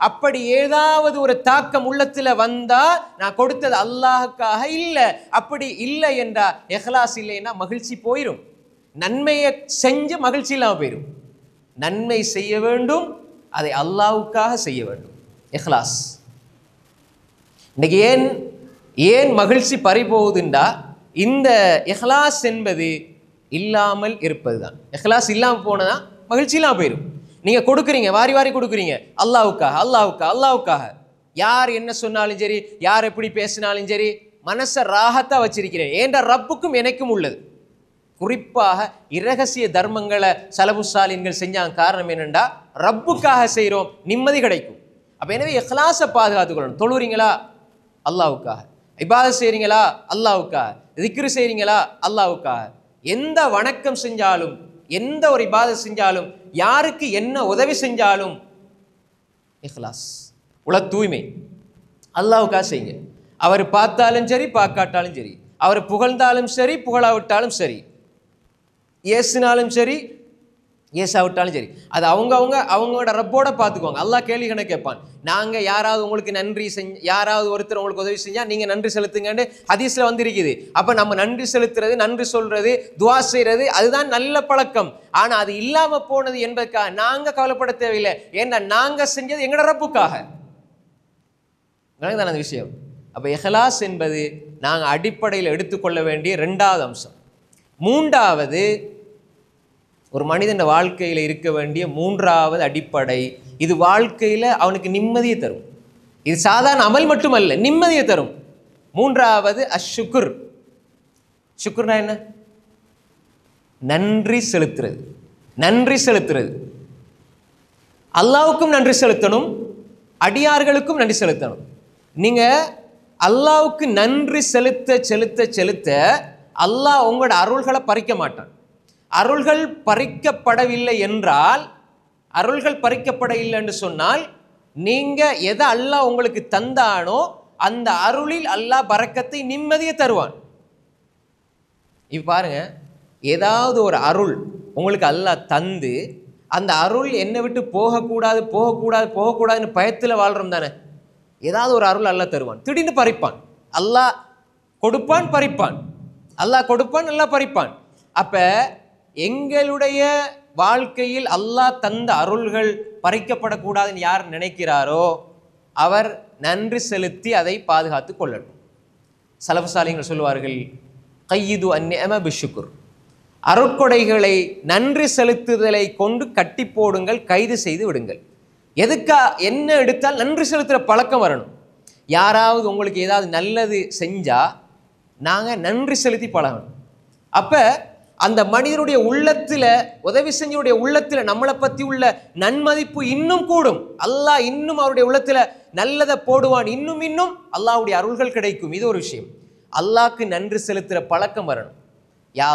அப்படி ஏதாவது ஒரு தாக்கம் உள்ளத்துல வந்தா நான் கொடுத்தது அல்லாஹ்க்காக இல்லை. அப்படி இல்லை என்றா, இஹ்லாஸ் இல்லைன்னா மகிழ்ச்சி போயிடும். நன்மையை செஞ்சு மகிழ்ச்சி இல்லாமல் போயிடும். நன்மை செய்ய வேண்டும், அதை அல்லாஹ்வுக்காக செய்ய வேண்டும். இஹ்லாஸ். இன்னைக்கு ஏன் மகிழ்ச்சி பறிபோகுதுண்டா, இந்த இஹ்லாஸ் என்பது இல்லாமல் இருப்பது தான். இஹ்லாஸ் இல்லாமல் போனதா மகிழ்ச்சி இல்லாமல் போயிடும். நீங்க கொடுக்குறீங்க, வாரி வாரி கொடுக்குறீங்க அல்லாஹ்வுக்காக. யார் என்ன சொன்னாலும் சரி, யார் எப்படி பேசினாலும் சரி, மனசை ராகத்தா வச்சிருக்கிறேன். ஏன்ற ரப்புக்கும் எனக்கும் உள்ளது. குறிப்பாக இரகசிய தர்மங்களை சலபுசாலின்கள் செஞ்சாங்க. காரணம் என்னண்டா, ரப்புக்காக செய்கிறோம், நிம்மதி கிடைக்கும். அப்ப எனவே இஹ்லாஸை பாதுகாத்துக்கொள்ளணும். தொழுறீங்களா? அல்லாஹ்வுக்காக. இபாதத் செய்றீங்களா? அல்லாஹ்வுக்காக. திக்ரு செய்றீங்களா? அல்லாஹ்வுக்காக. எந்த வணக்கம் செஞ்சாலும், எந்த ஒரு இபாதத் செஞ்சாலும், யாருக்கு என்ன உதவி செஞ்சாலும் இஹ்லாஸ், உல தூய்மை, அல்லாஹ்வுக்காக செய்யுங்க. அவர் பார்த்தாலும் சரி, பார்க்காட்டாலும் சரி, அவர் புகழ்ந்தாலும் சரி, புகழாவிட்டாலும் சரி, ஏசினாலும் சரி, ஏசாவிட்டாலும் சரி, அது அவங்களோட ரப்போட பார்த்துக்குவாங்க. அல்லாஹ் கேள்வி கணக்கு கேட்பான். நாங்கள் யாராவது உங்களுக்கு நன்றி யாராவது ஒருத்தர் உங்களுக்கு உதவி செஞ்சால் நீங்கள் நன்றி செலுத்துங்கன்னு ஹதீஸில் வந்திருக்குது. அப்போ நம்ம நன்றி செலுத்துறது, நன்றி சொல்றது, துவா செய்கிறது, அதுதான் நல்ல பழக்கம். ஆனால் அது இல்லாமல் போனது என்பதற்காக நாங்கள் கவலைப்பட தேவையில்லை. ஏன்னா நாங்கள் செஞ்சது எங்களோட ரப்புக்காக. தானே அந்த விஷயம். அப்போ இஹ்லாஸ் என்பது நாங்கள் அடிப்படையில் எடுத்துக்கொள்ள வேண்டிய 2வது அம்சம். 3வது, ஒரு மனிதன் வாழ்க்கையில் இருக்க வேண்டிய 3வது அடிப்படை, இது வாழ்க்கையில் அவனுக்கு நிம்மதியை தரும். இது சாதாரண அமல் மட்டுமல்ல, நிம்மதியை தரும். 3வது அஷ்ஷுக்குர். ஷுக்குர்னா என்ன? நன்றி செலுத்துறது. அல்லாஹ்வுக்கும் நன்றி செலுத்தணும், அடியார்களுக்கும் நன்றி செலுத்தணும். நீங்க அல்லாஹ்வுக்கு நன்றி செலுத்த அல்லாஹ் உங்களோட அருள்களை பறிக்க மாட்டான். அருள்கள் பறிக்கப்படவில்லை என்றால், அருள்கள் பறிக்கப்படவில்லை என்று சொன்னால், நீங்க எதை அல்லாஹ் உங்களுக்கு தந்தானோ அந்த அருளில் அல்லாஹ் பரக்கத்தை, நிம்மதியை தருவான். இப்ப பாருங்க, ஏதாவது ஒரு அருள் உங்களுக்கு அல்லாஹ் தந்து, அந்த அருள் என்னை விட்டு போகக்கூடாதுன்னு பயத்தில் வாழ்றோம் தானே. ஏதாவது ஒரு அருள் அல்லாஹ் தருவான், திடீர்னு பறிப்பான். அல்லாஹ் கொடுப்பான், பறிப்பான். அல்லாஹ் கொடுப்பான், அல்லாஹ் பறிப்பான். அப்ப எங்களுடைய வாழ்க்கையில் அல்லாஹ் தந்த அருள்கள் பறிக்கப்படக்கூடாதுன்னு யார் நினைக்கிறாரோ அவர் நன்றி செலுத்தி அதை பாதுகாத்து கொள்ளட்டும். சலஃபுசாலிகள் சொல்லுவார்கள், கையிது அந்நியம பிஷுக்குர், அருட்கொடைகளை நன்றி செலுத்துதலை கொண்டு கட்டி போடுங்கள், கைது செய்து விடுங்கள். எதுக்கா என்ன எடுத்தால் நன்றி செலுத்துகிற பழக்கம் வரணும். யாராவது உங்களுக்கு ஏதாவது நல்லது செஞ்சா நாங்கள் நன்றி செலுத்தி பழகணும். அப்போ அந்த மனிதனுடைய உள்ளத்தில், உதவி செஞ்சவருடைய உள்ளத்தில் நம்மளை பற்றி உள்ள நன்மதிப்பு இன்னும் கூடும். அல்லாஹ் இன்னும் அவருடைய உள்ளத்தில் நல்லதை போடுவான். இன்னும் அல்லாஹ்வுடைய அருள்கள் கிடைக்கும். இது ஒரு விஷயம். அல்லாஹ்க்கு நன்றி செலுத்துகிற பழக்கம் வரணும். யா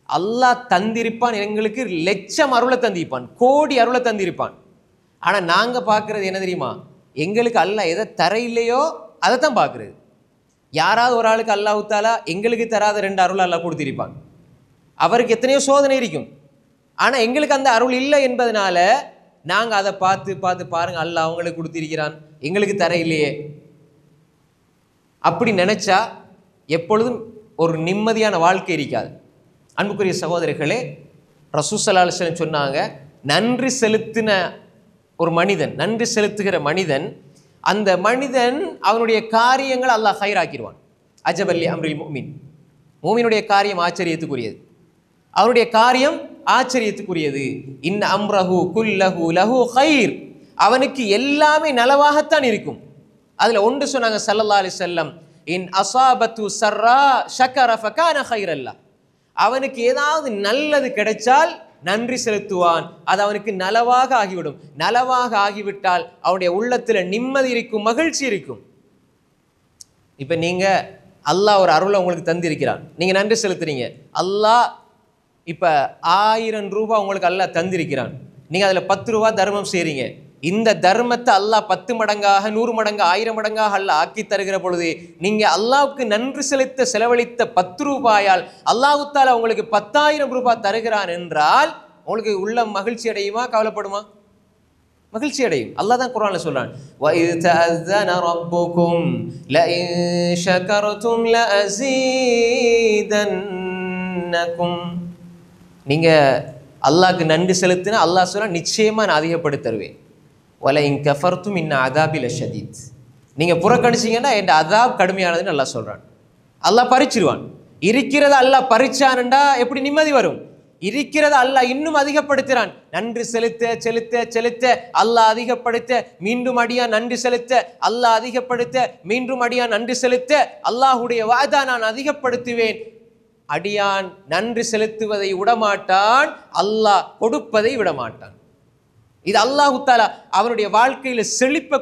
அல்லாஹ் தந்திருப்பான், எங்களுக்கு லட்சம் அருளை தந்திருப்பான், கோடி அருளை தந்திருப்பான். ஆனால் நாங்கள் பார்க்குறது என்ன தெரியுமா? எங்களுக்கு அல்லாஹ் எதை தர இல்லையோ அதை தான் பார்க்குறது. யாராவது ஒரு ஆளுக்கு அல்லாஹ் தாலா எங்களுக்கு தராத 2 அருள் அல்லாஹ் கொடுத்திருப்பான். அவருக்கு எத்தனையோ சோதனை இருக்கும், ஆனால் எங்களுக்கு அந்த அருள் இல்லை என்பதனால நாங்கள் அதை பார்த்து பார்த்து பாருங்க அல்லாஹ் அவங்களுக்கு கொடுத்திருக்கிறான், எங்களுக்கு தர இல்லையே. அப்படி நினைச்சா எப்பொழுதும் ஒரு நிம்மதியான வாழ்க்கை இருக்காது. அன்புக்குரிய சகோதரர்களே, ரசூல் ஸல்லல்லாஹு அலைஹி வஸல்லம் சொன்னாங்க, நன்றி செலுத்தின ஒரு மனிதன், நன்றி செலுத்துகிற மனிதன், அந்த மனிதன் அவனுடைய காரியங்கள் அல்லாஹ் ஹைராக்கிடுவான். அஜபல்லி அம்ரில் முஃமின், மூமினுடைய காரியம் ஆச்சரியத்துக்குரியது, அவனுடைய காரியம் ஆச்சரியத்துக்குரியது. இன் அம்ரஹு குல்லஹு லஹு ஹைர், அவனுக்கு எல்லாமே நலவாகத்தான் இருக்கும். அதில் ஒன்று சொன்னாங்க ஸல்லல்லாஹு அலைஹி வஸல்லம், இன் அஸாபத்து ஸர்ரா ஷக்கர ஃபகான ஹைரல்லா, அவனுக்கு ஏதாவது நல்லது கிடைச்சால் நன்றி செலுத்துவான், அது அவனுக்கு நலவாக ஆகிவிடும். நலவாக ஆகிவிட்டால் அவனுடைய உள்ளத்தில் நிம்மதி இருக்கும், மகிழ்ச்சி இருக்கும். இப்போ நீங்கள் அல்லாஹ் ஒரு அருளை உங்களுக்கு தந்திருக்கிறான், நீங்கள் நன்றி செலுத்துறீங்க. அல்லாஹ் இப்போ 1000 ரூபாய் உங்களுக்கு அல்லாஹ் தந்திருக்கிறான், நீங்கள் அதில் 10 ரூபா தர்மம் செய்கிறீங்க. இந்த தர்மத்தை அல்லாஹ் 10 மடங்காக 100 மடங்காக 1000 மடங்காக அல்லாஹ் ஆக்கி தருகிற பொழுது நீங்கள் அல்லாஹ்வுக்கு நன்றி செலவழித்த 10 ரூபாயால் அல்லாஹ் தஆலா உங்களுக்கு 10,000 ரூபாய் தருகிறான் என்றால் உங்களுக்கு உள்ள மகிழ்ச்சி அடையுமா, கவலைப்படுமா? மகிழ்ச்சி அடையும். அல்லாஹ் தான் குர்ஆன்ல சொல்றான், وَإِذْ تَأَذَّنَ رَبُّكُمْ لَئِن شَكَرْتُمْ لَأَزِيدَنَّكُمْ. நீங்க அல்லாஹ்க்கு நன்றி செலுத்தினா அல்லாஹ் சொல்றான், நிச்சயமா நான் அதிகப்படுத்தி தருவேன். وَلَئِن كَفَرْتُمْ إِنَّ عَذَابِي لَشَدِيدٌ. நீங்க புறக்கணிச்சீங்கன்னா என் அதாப் கடுமையானதுன்னு அல்லாஹ் சொல்றான். அல்லாஹ் பறிச்சிருவான். இருக்கிறத அல்லாஹ் பறிச்சான்டா எப்படி நிம்மதி வரும்? இருக்கிறத அல்லாஹ் இன்னும் அதிகப்படுத்துறான். நன்றி செலுத்த செலுத்த செலுத்த அல்லாஹ் அதிகப்படுத்த, மீண்டும் அடியா நன்றி செலுத்த அல்லாஹ் அதிகப்படுத்த, மீண்டும் அடியா நன்றி செலுத்த அல்லாஹுடைய வாதா நான் அதிகப்படுத்துவேன். அடியான் நன்றி செலுத்துவதை விடமாட்டான், அல்லாஹ் கொடுப்பதை விடமாட்டான். இது அல்லாஹ் தஆலா அவனுடைய வாழ்க்கையில் செழிப்ப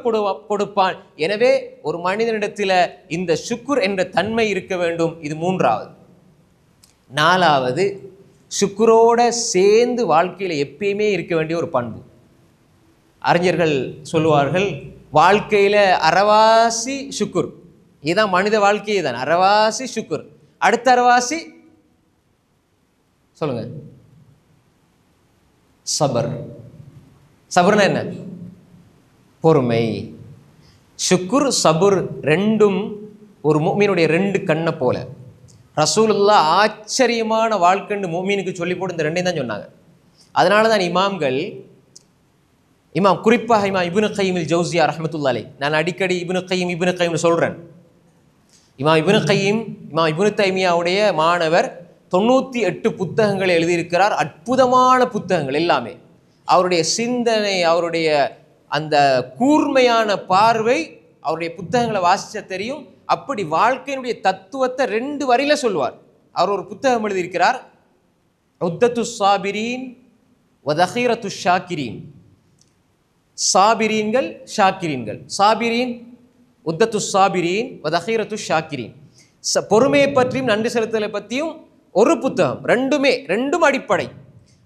கொடுப்பான். எனவே ஒரு மனிதனிடத்தில் இந்த ஷுக்குர் என்ற தன்மை இருக்க வேண்டும். இது 3வது. 4வது, ஷுக்குரோட சேர்ந்து வாழ்க்கையில் எப்பயுமே இருக்க வேண்டிய ஒரு பண்பு. அறிஞர்கள் சொல்லுவார்கள், வாழ்க்கையில் அறவாசி ஷுக்குர், இதுதான் மனித வாழ்க்கையே தான். அறவாசி ஷுக்குர், அடுத்த அறவாசி சொல்லுங்க, சபர். சபர்னா என்ன? பொறுமை. ஷுக்குர் சபுர் ரெண்டும் ஒரு முஃமினுடைய 2 கண்ணை போல. ரசூலுல்லாஹ் ஆச்சரியமான வாழ்க்கைன்னு முஃமினுக்கு சொல்லி போட்டு இந்த 2ஐயும் தான் சொன்னாங்க. அதனால தான் குறிப்பாக இமாம் இப்னு கையிம் ஜௌசியா ரஹ்மத்துல்லாஹி அலைஹி, நான் அடிக்கடி இப்னு கையிம்னு சொல்கிறேன். இமாம் இப்னு தைமியாவுடைய மாணவர் 98 புத்தகங்களை எழுதியிருக்கிறார். அற்புதமான புத்தகங்கள் எல்லாமே. அவருடைய சிந்தனை, அவருடைய அந்த கூர்மையான பார்வை, அவருடைய புத்தகங்களை வாசிச்ச தெரியும். அப்படி வாழ்க்கையினுடைய தத்துவத்தை 2 வரியில சொல்லுவார். அவர் ஒரு புத்தகம் எழுதியிருக்கிறார், உத்தத்து சாபிரீன் வதஹீரத்து ஷாக்கிரீன். சாபிரீன்கள் ஷாக்கிரீன்கள். சாபிரீன் உத்தத்து சாபிரீன் வதஹீரத்து ஷாக்கிரீன். பொறுமையை பற்றியும் நன்றி செலுத்தலை பற்றியும் ஒரு புத்தகம். ரெண்டும் அடிப்படை.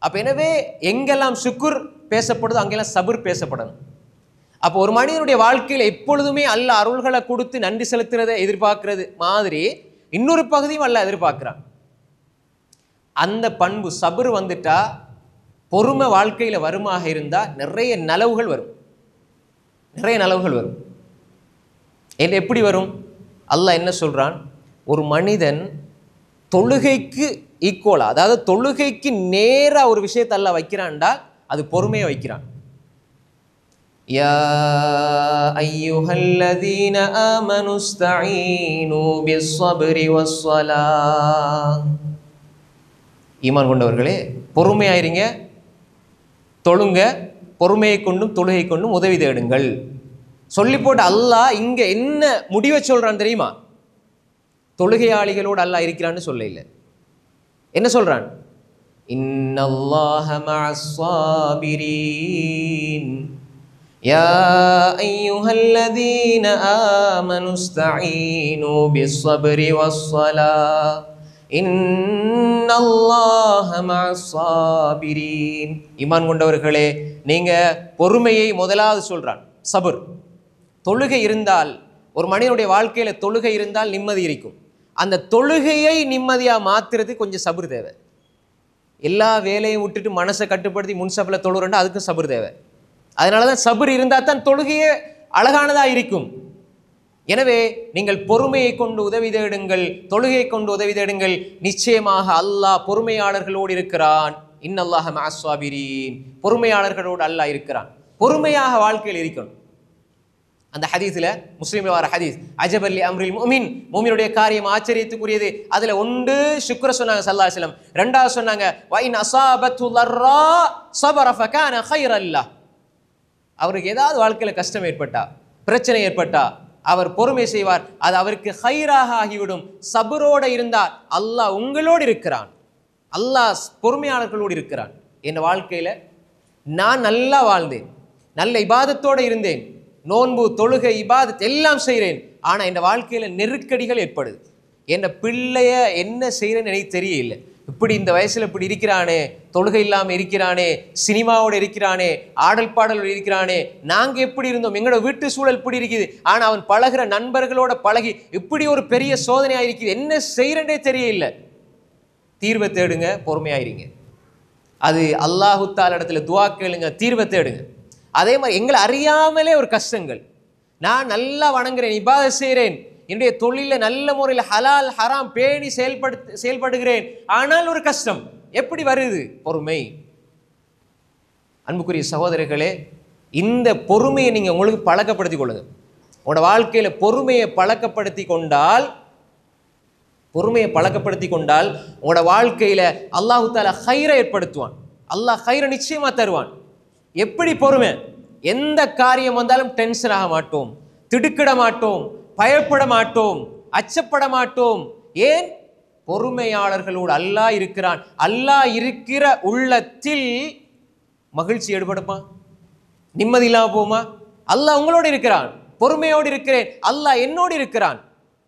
அப்போ எனவே எங்கெல்லாம் ஷுக்குர் பேசப்படுதோ அங்கெல்லாம் சபுர் பேசப்படணும். அப்போ ஒரு மனிதனுடைய வாழ்க்கையில் எப்பொழுதுமே அல்லாஹ் அருள்களை கொடுத்து நன்றி செலுத்துறதை எதிர்பார்க்கிறது மாதிரி இன்னொரு பகுதியும் அல்லாஹ் எதிர்பார்க்கிறான். அந்த பண்பு சபுர் வந்துட்டா, பொறுமை வாழ்க்கையில் வருமாக இருந்தால் நிறைய நலவுகள் வரும். எப்படி வரும்? அல்லாஹ் என்ன சொல்றான்? ஒரு மனிதன் தொழுகைக்கு ஈக்குவலா, அதாவது தொழுகைக்கு நேராக ஒரு விஷயத்தை அல்லாஹ் வைக்கிறான்டா அது பொறுமையை வைக்கிறான். யா அய்யுஹல்லதீன ஆமனு ஸ்தஈனு பிஸ்ஸப்ரி வஸ்ஸலாஹ். ஈமான் கொண்டவர்களே, பொறுமையாயிருங்க, தொழுங்க, பொறுமையை கொண்டும் தொழுகை கொண்டும் உதவி தேடுங்கள் சொல்லி போட்டு அல்லாஹ் இங்க என்ன முடிவை சொல்றான் தெரியுமா? தொழுகையாளிகளோடு அல்லாஹ் இருக்கிறான்னு சொல்ல இல்லை. என்ன சொல்றான்? இன்னல்லாஹ மஅஸ் ஸாபிரீன் யா அய்யுஹல்லதீன ஆமனு ஸ்தஈனு பிஸ்ஸப்ரி வஸ்ஸலாஹ் இன்னல்லாஹ மஅஸ் ஸாபிரீன். ஈமான் கொண்டவர்களே, நீங்க பொறுமையை முதலாவது சொல்றான். சபுர். தொழுகை இருந்தால் ஒரு மனிதனுடைய வாழ்க்கையில தொழுகை இருந்தால் நிம்மதி இருக்கும். அந்த தொழுகையை நிம்மதியா மாத்துறது கொஞ்சம் சபர் தேவை. எல்லா வேலையும் விட்டுட்டு மனசை கட்டுப்படுத்தி முன்சபில் தொழுறேன்டா அதுக்கு சபர் தேவை. அதனாலதான் சபர் இருந்தால் தான் தொழுகையே அழகானதா இருக்கும். எனவே நீங்கள் பொறுமையை கொண்டு உதவி தேடுங்கள், தொழுகையை கொண்டு உதவி தேடுங்கள். நிச்சயமாக அல்லாஹ் பொறுமையாளர்களோடு இருக்கிறான். இன்னல்லாஹ மஅஸ் ஸாபிரீன். பொறுமையாளர்களோடு அல்லாஹ் இருக்கிறான். பொறுமையாக வாழ்க்கையில் இருக்கணும். அந்த ஹதீஸ்ல முஸ்லிம்ல வர ஹதீஸ், அஜபல்லி அம்ரில் முஃமின், முஃமினுடைய காரியம் ஆச்சரியத்துக்குரியது. அதுல ஒன்று சுக்ர சொன்னாங்க ஸல்லல்லாஹு அலைஹி வஸல்லம். இரண்டாவது சொன்னாங்க வ இன் அஸாபத்து லர்ரா ஸபர ஃபகான கைரல் லஹ். அவருக்கு ஏதாவது வாழ்க்கையில கஷ்டம் ஏற்பட்டா, பிரச்சனை ஏற்பட்டா அவர் பொறுமை செய்வார், அது அவருக்கு ஹைராக ஆகிவிடும். சபரோடு இருந்தால் அல்லாஹ் உங்களோடு இருக்கிறான். அல்லாஹ் பொறுமையாளர்களோடு இருக்கிறான். என் வாழ்க்கையில நான் நல்லா வாழ்ந்தேன், நல்ல இபாதத்தோடு இருந்தேன், நோன்பு தொழுகை இபாதத் எல்லாம் செய்கிறேன். ஆனால் என் வாழ்க்கையில நெருக்கடிகள் ஏற்படுது. என் பிள்ளைய என்ன செய்கிறேன்னு எனக்கு தெரியல. இப்படி இந்த வயசுல இப்படி இருக்கிறானே, தொழுகை இல்லாமல் இருக்கிறானே, சினிமாவோடு இருக்கிறானே, ஆடல் பாடலோடு இருக்கிறானே, நாங்க எப்படி இருந்தோம், எங்களோட வீட்டு சூழல் இப்படி இருக்குது. ஆனா அவன் பழகிற நண்பர்களோட பழகி இப்படி ஒரு பெரிய சோதனையா இருக்குது, என்ன செய்யறே தெரியல. தீர்வை தேடுங்க, பொறுமையாயிருங்க. அது அல்லாஹு தஆலா இடத்துல துஆ கேளுங்க, தீர்வை தேடுங்க. அதே மாதிரி எங்களை அறியாமலே ஒரு கஷ்டங்கள், நான் நல்லா வணங்குறேன், இபாதத் செய்கிறேன், என்னுடைய தொழில நல்ல முறையில் ஹலால் ஹராம் பேணி செயல்படுகிறேன், ஆனால் ஒரு கஷ்டம் எப்படி வருது? பொறுமை. அன்புக்குரிய சகோதரர்களே, இந்த பொறுமையை நீங்க உங்களுக்கு பழக்கப்படுத்திக் கொள்ளுங்க. உங்களோட வாழ்க்கையில பொறுமையை பழக்கப்படுத்தி கொண்டால் உங்களோட வாழ்க்கையில அல்லாஹு தஆலா ஹைரை ஏற்படுத்துவான். அல்லாஹ் ஹைரை நிச்சயமா தருவான். எப்படி பொறுமை? எந்த காரியம் வந்தாலும் டென்ஷன் ஆக மாட்டோம், திடுக்கிட மாட்டோம், பயப்பட மாட்டோம், அச்சப்பட மாட்டோம். ஏன்? பொறுமையாளர்களோடு அல்லாஹ் இருக்கிறான். அல்லாஹ் இருக்கிற உள்ளத்தில் மகிழ்ச்சி ஏற்படுமா? நிம்மதி இல்லாம போமா? அல்லாஹ் உங்களோடு இருக்கிறான், பொறுமையோடு இருக்கிறேன், அல்லாஹ் என்னோடு இருக்கிறான்.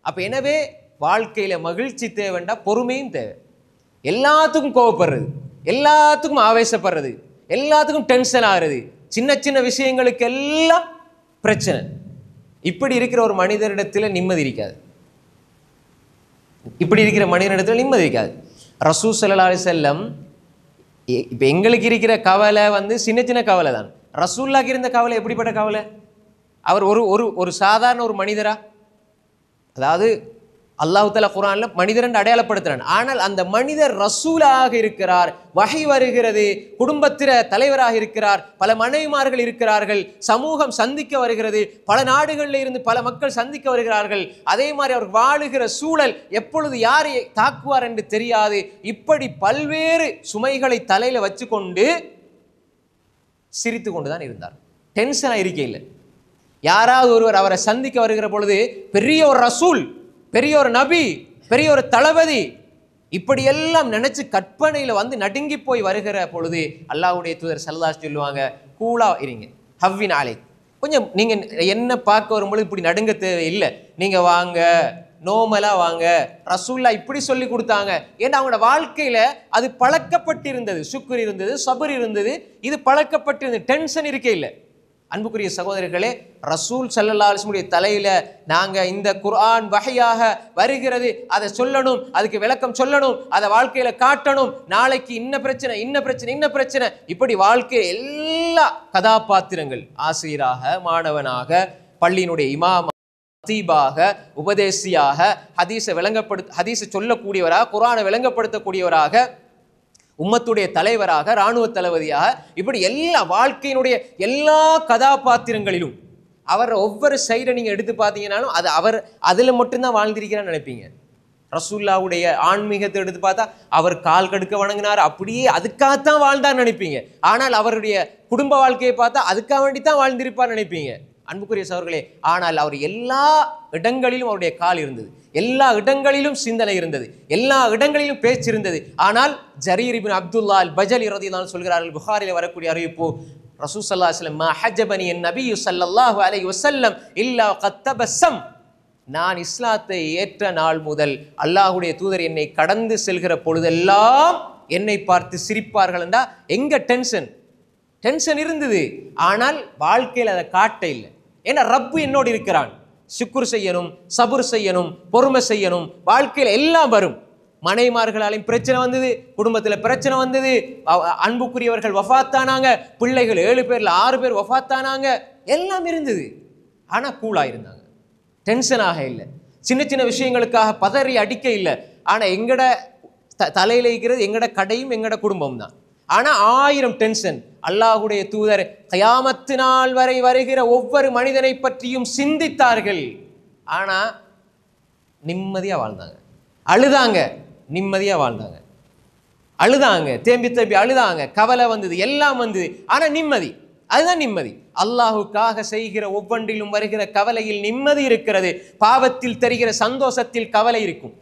அப்ப எனவே வாழ்க்கையில மகிழ்ச்சி தேவைண்டா பொறுமையும் தேவை. எல்லாத்துக்கும் கோவப்படுறது, எல்லாத்துக்கும் ஆவேசப்படுறது, எல்லாத்துக்கும் டென்ஷன் ஆகிறது, சின்ன சின்ன விஷயங்களுக்கு எல்லாம் பிரச்சனை. இப்படி இருக்கிற ஒரு மனிதனிடத்தில் நிம்மதி இருக்காது. இப்படி இருக்கிற மனிதனிடத்தில் நிம்மதி இருக்காது. ரசூல் ஸல்லல்லாஹு அலைஹி வஸல்லம், இப்ப எங்களுக்கு இருக்கிற கவலை சின்ன சின்ன கவலை தான். ரசூலுல்லாஹ்க்கு இருந்த கவலை எப்படிப்பட்ட கவலை? அவர் ஒரு சாதாரண ஒரு மனிதரா? அதாவது அல்லாஹ் தஆலா குர்ஆன்ல மனிதன் அடையாளப்படுத்துறான். ஆனால் அந்த மனிதர் ரசூலாக இருக்கிறார், வஹி வருகிறது, குடும்பத்தில தலைவராக இருக்கிறார், பல மனைவிமார்கள் இருக்கிறார்கள், சமூகம் சந்திக்க வருகிறது, பல நாடுகளில் இருந்து பல மக்கள் சந்திக்க வருகிறார்கள். அதே மாதிரி அவர் வாழுகிற சூழல் எப்பொழுது யாரை தாக்குவார் என்று தெரியாது. இப்படி பல்வேறு சுமைகளை தலையில வச்சுக்கொண்டு சிரித்து கொண்டுதான் இருந்தார். டென்ஷனா இருக்கையில் யாராவது ஒருவர் அவரை சந்திக்க வருகிற பொழுது பெரிய ஒரு ரசூல், பெரிய ஒரு நபி, பெரிய ஒரு தளபதி, இப்படியெல்லாம் நினைச்சு கற்பனையில நடுங்கி போய் வருகிற பொழுது அல்லாஹ்வுடைய தூதர் ஸல்லல்லாஹு அலைஹி சொல்லுவாங்க, கூலா இருங்க, ஹவ்வின் அலை, கொஞ்சம் நீங்க என்ன பார்க்க வரும்பொழுது இப்படி நடுங்க தேவையில்லை, நீங்க வாங்க, நோமலா வாங்க. ரசூல்லா இப்படி சொல்லி கொடுத்தாங்க. ஏன்னா அவங்களோட வாழ்க்கையில அது பழக்கப்பட்டிருந்தது, சுக்ர் இருந்தது, சபர் இருந்தது, இது பழக்கப்பட்டிருந்தது, டென்ஷன் இருக்கே இல்லை. அன்புக்குரிய சகோதரர்களே, ரசூல் ஸல்லல்லாஹு அலைஹி வஸல்லம் தலையில நாங்க இந்த குர்ஆன் வஹையாக வருகிறது, அதை சொல்லணும், அதுக்கு விளக்கம் சொல்லணும், அதை வாழ்க்கையில காட்டணும், நாளைக்கு இன்ன பிரச்சனை, இப்படி வாழ்க்கையில் எல்லா கதாபாத்திரங்கள், ஆசிரியராக, மாணவனாக, பள்ளியினுடைய இமாம், தீபாக, உபதேசியாக, ஹதீஸை சொல்லக்கூடியவராக, குர்ஆனை விளங்கப்படுத்தக்கூடியவராக, உம்மத்துடைய தலைவராக, இராணுவ தளபதியாக, இப்படி எல்லா வாழ்க்கையினுடைய எல்லா கதாபாத்திரங்களிலும் அவர் ஒவ்வொரு சைடை நீங்க எடுத்து பார்த்தீங்கன்னாலும் அது அவர் அதுல மட்டும்தான் வாழ்ந்திருக்கிறான்னு நினைப்பீங்க. ரசூலுல்லாஹ்வுடைய ஆன்மீகத்தை எடுத்து பார்த்தா அவர் கால் கடுக்க வணங்கினார், அப்படியே அதுக்காகத்தான் வாழ்ந்தார் நினைப்பீங்க. ஆனால் அவருடைய குடும்ப வாழ்க்கையை பார்த்தா அதுக்காக வேண்டித்தான் வாழ்ந்திருப்பார் நினைப்பீங்க. அன்புக்குரிய சகோதரர்களே, ஆனால் அவர் எல்லா இடங்களிலும் அவருடைய கால் இருந்தது, எல்லா இடங்களிலும் சிந்தனை இருந்தது, எல்லா இடங்களிலும் பேச்சு இருந்தது. ஆனால் ஜரீர் இப்னு அப்துல்லா அல் பஜலி ரலியல்லாஹு அன்ஹு சொல்கிறார்கள், புகாரில வரக்கூடிய அறிவிப்பு, ரசூல் ஸல்லல்லாஹு அலைஹி வஸல்லம், மா ஹஜ்ஜபனி அன்-நபிய் ஸல்லல்லாஹு அலைஹி வஸல்லம் இல்லா கத் தபஸ்ஸம், நான் இஸ்லாத்தை ஏற்ற நாள் முதல் அல்லாஹ்வுடைய தூதர் என்னை கடந்து செல்கிற பொழுதெல்லாம் என்னை பார்த்து சிரிப்பார்கள். என்றா எங்க டென்ஷன் இருந்தது, ஆனால் வாழ்க்கையில் அதை காட்ட இல்லை. ஏன்னா ரப்பு என்னோடு இருக்கிறான், சுக்குர் செய்யணும், சபுர் செய்யணும், பொறுமை செய்யணும். வாழ்க்கையில் எல்லாம் வரும். மனைமார்களாலையும் பிரச்சனை வந்தது, குடும்பத்தில் பிரச்சனை வந்தது, அன்புக்குரியவர்கள் வஃபாத்தானாங்க, பிள்ளைகள் 7 பேர்ல 6 பேர் வஃபாத்தானாங்க, எல்லாம் இருந்தது. ஆனால் கூலாக இருந்தாங்க, டென்ஷனாக இல்லை, சின்ன சின்ன விஷயங்களுக்காக பதறி அடிக்க இல்லை. ஆனால் எங்கட தலையில் இருக்கிறது எங்கட கடையும் எங்கட குடும்பம் தான். ஆனால் 1000 டென்ஷன். அல்லாஹுடைய தூதர் கயாமத்து நாள் வரை வருகிற ஒவ்வொரு மனிதனை பற்றியும் சிந்தித்தார்கள். ஆனால் நிம்மதியாக வாழ்ந்தாங்க. அழுதாங்க, நிம்மதியாக வாழ்ந்தாங்க. அழுதாங்க, தேம்பி தேம்பி அழுதாங்க, கவலை வந்தது, எல்லாம் வந்தது, ஆனால் நிம்மதி. அதுதான் நிம்மதி. அல்லாஹுக்காக செய்கிற ஒவ்வொன்றிலும் வருகிற கவலையில் நிம்மதி இருக்கிறது. பாவத்தில் தெரிகிற சந்தோஷத்தில் கவலை இருக்கும்.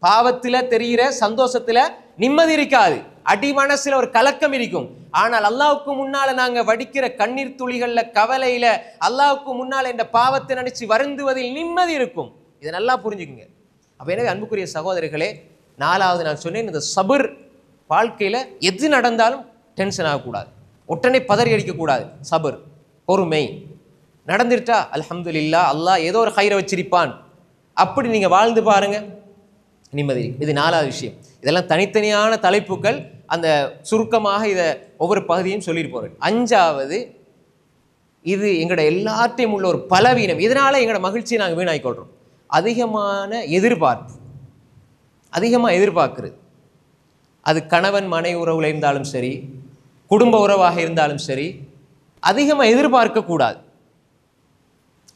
பாவத்தில் தெரிகிற சந்தோஷத்துல நிம்மதி இருக்காது. அடி மனசுல ஒரு கலக்கம் இருக்கும். ஆனால் அல்லாஹ்வுக்கு முன்னால நாங்க வடிக்கிற கண்ணீர் துளிகள்ல, கவலையில, அல்லாஹ்வுக்கு முன்னால இந்த பாவத்தை நினைச்சு வருந்துவதில் நிம்மதி இருக்கும். இதை நல்லா புரிஞ்சுக்குங்க. அப்ப எனவே அன்புக்குரிய சகோதரர்களே, 4வது நான் சொன்னேன், இந்த சபர். வாழ்க்கையில எது நடந்தாலும் டென்ஷன் ஆகக்கூடாது, உடனே பதறி அடிக்கக்கூடாது. சபர், பொறுமை. நடந்துட்டா அல்ஹம்துலில்லாஹ், அல்லாஹ் ஏதோ ஒரு ஹைரை வச்சிருப்பான், அப்படி நீங்க வாழ்ந்து பாருங்க, நிம்மதி. இது 4வது விஷயம். இதெல்லாம் தனித்தனியான தலைப்புகள். அந்த சுருக்கமாக இதை ஒவ்வொரு பகுதியும் சொல்லிட்டு போறேன். 5வது, இது எங்களோட எல்லாத்தையும் உள்ள ஒரு பலவீனம். இதனால எங்களோட மகிழ்ச்சியை நாங்கள் வீணாக்கிக்கொள்றோம். அதிகமான எதிர்பார்ப்பு, அதிகமாக எதிர்பார்க்கிறது. அது கணவன் மனைவி உறவுல இருந்தாலும் சரி, குடும்ப உறவாக இருந்தாலும் சரி, அதிகமாக எதிர்பார்க்கக்கூடாது.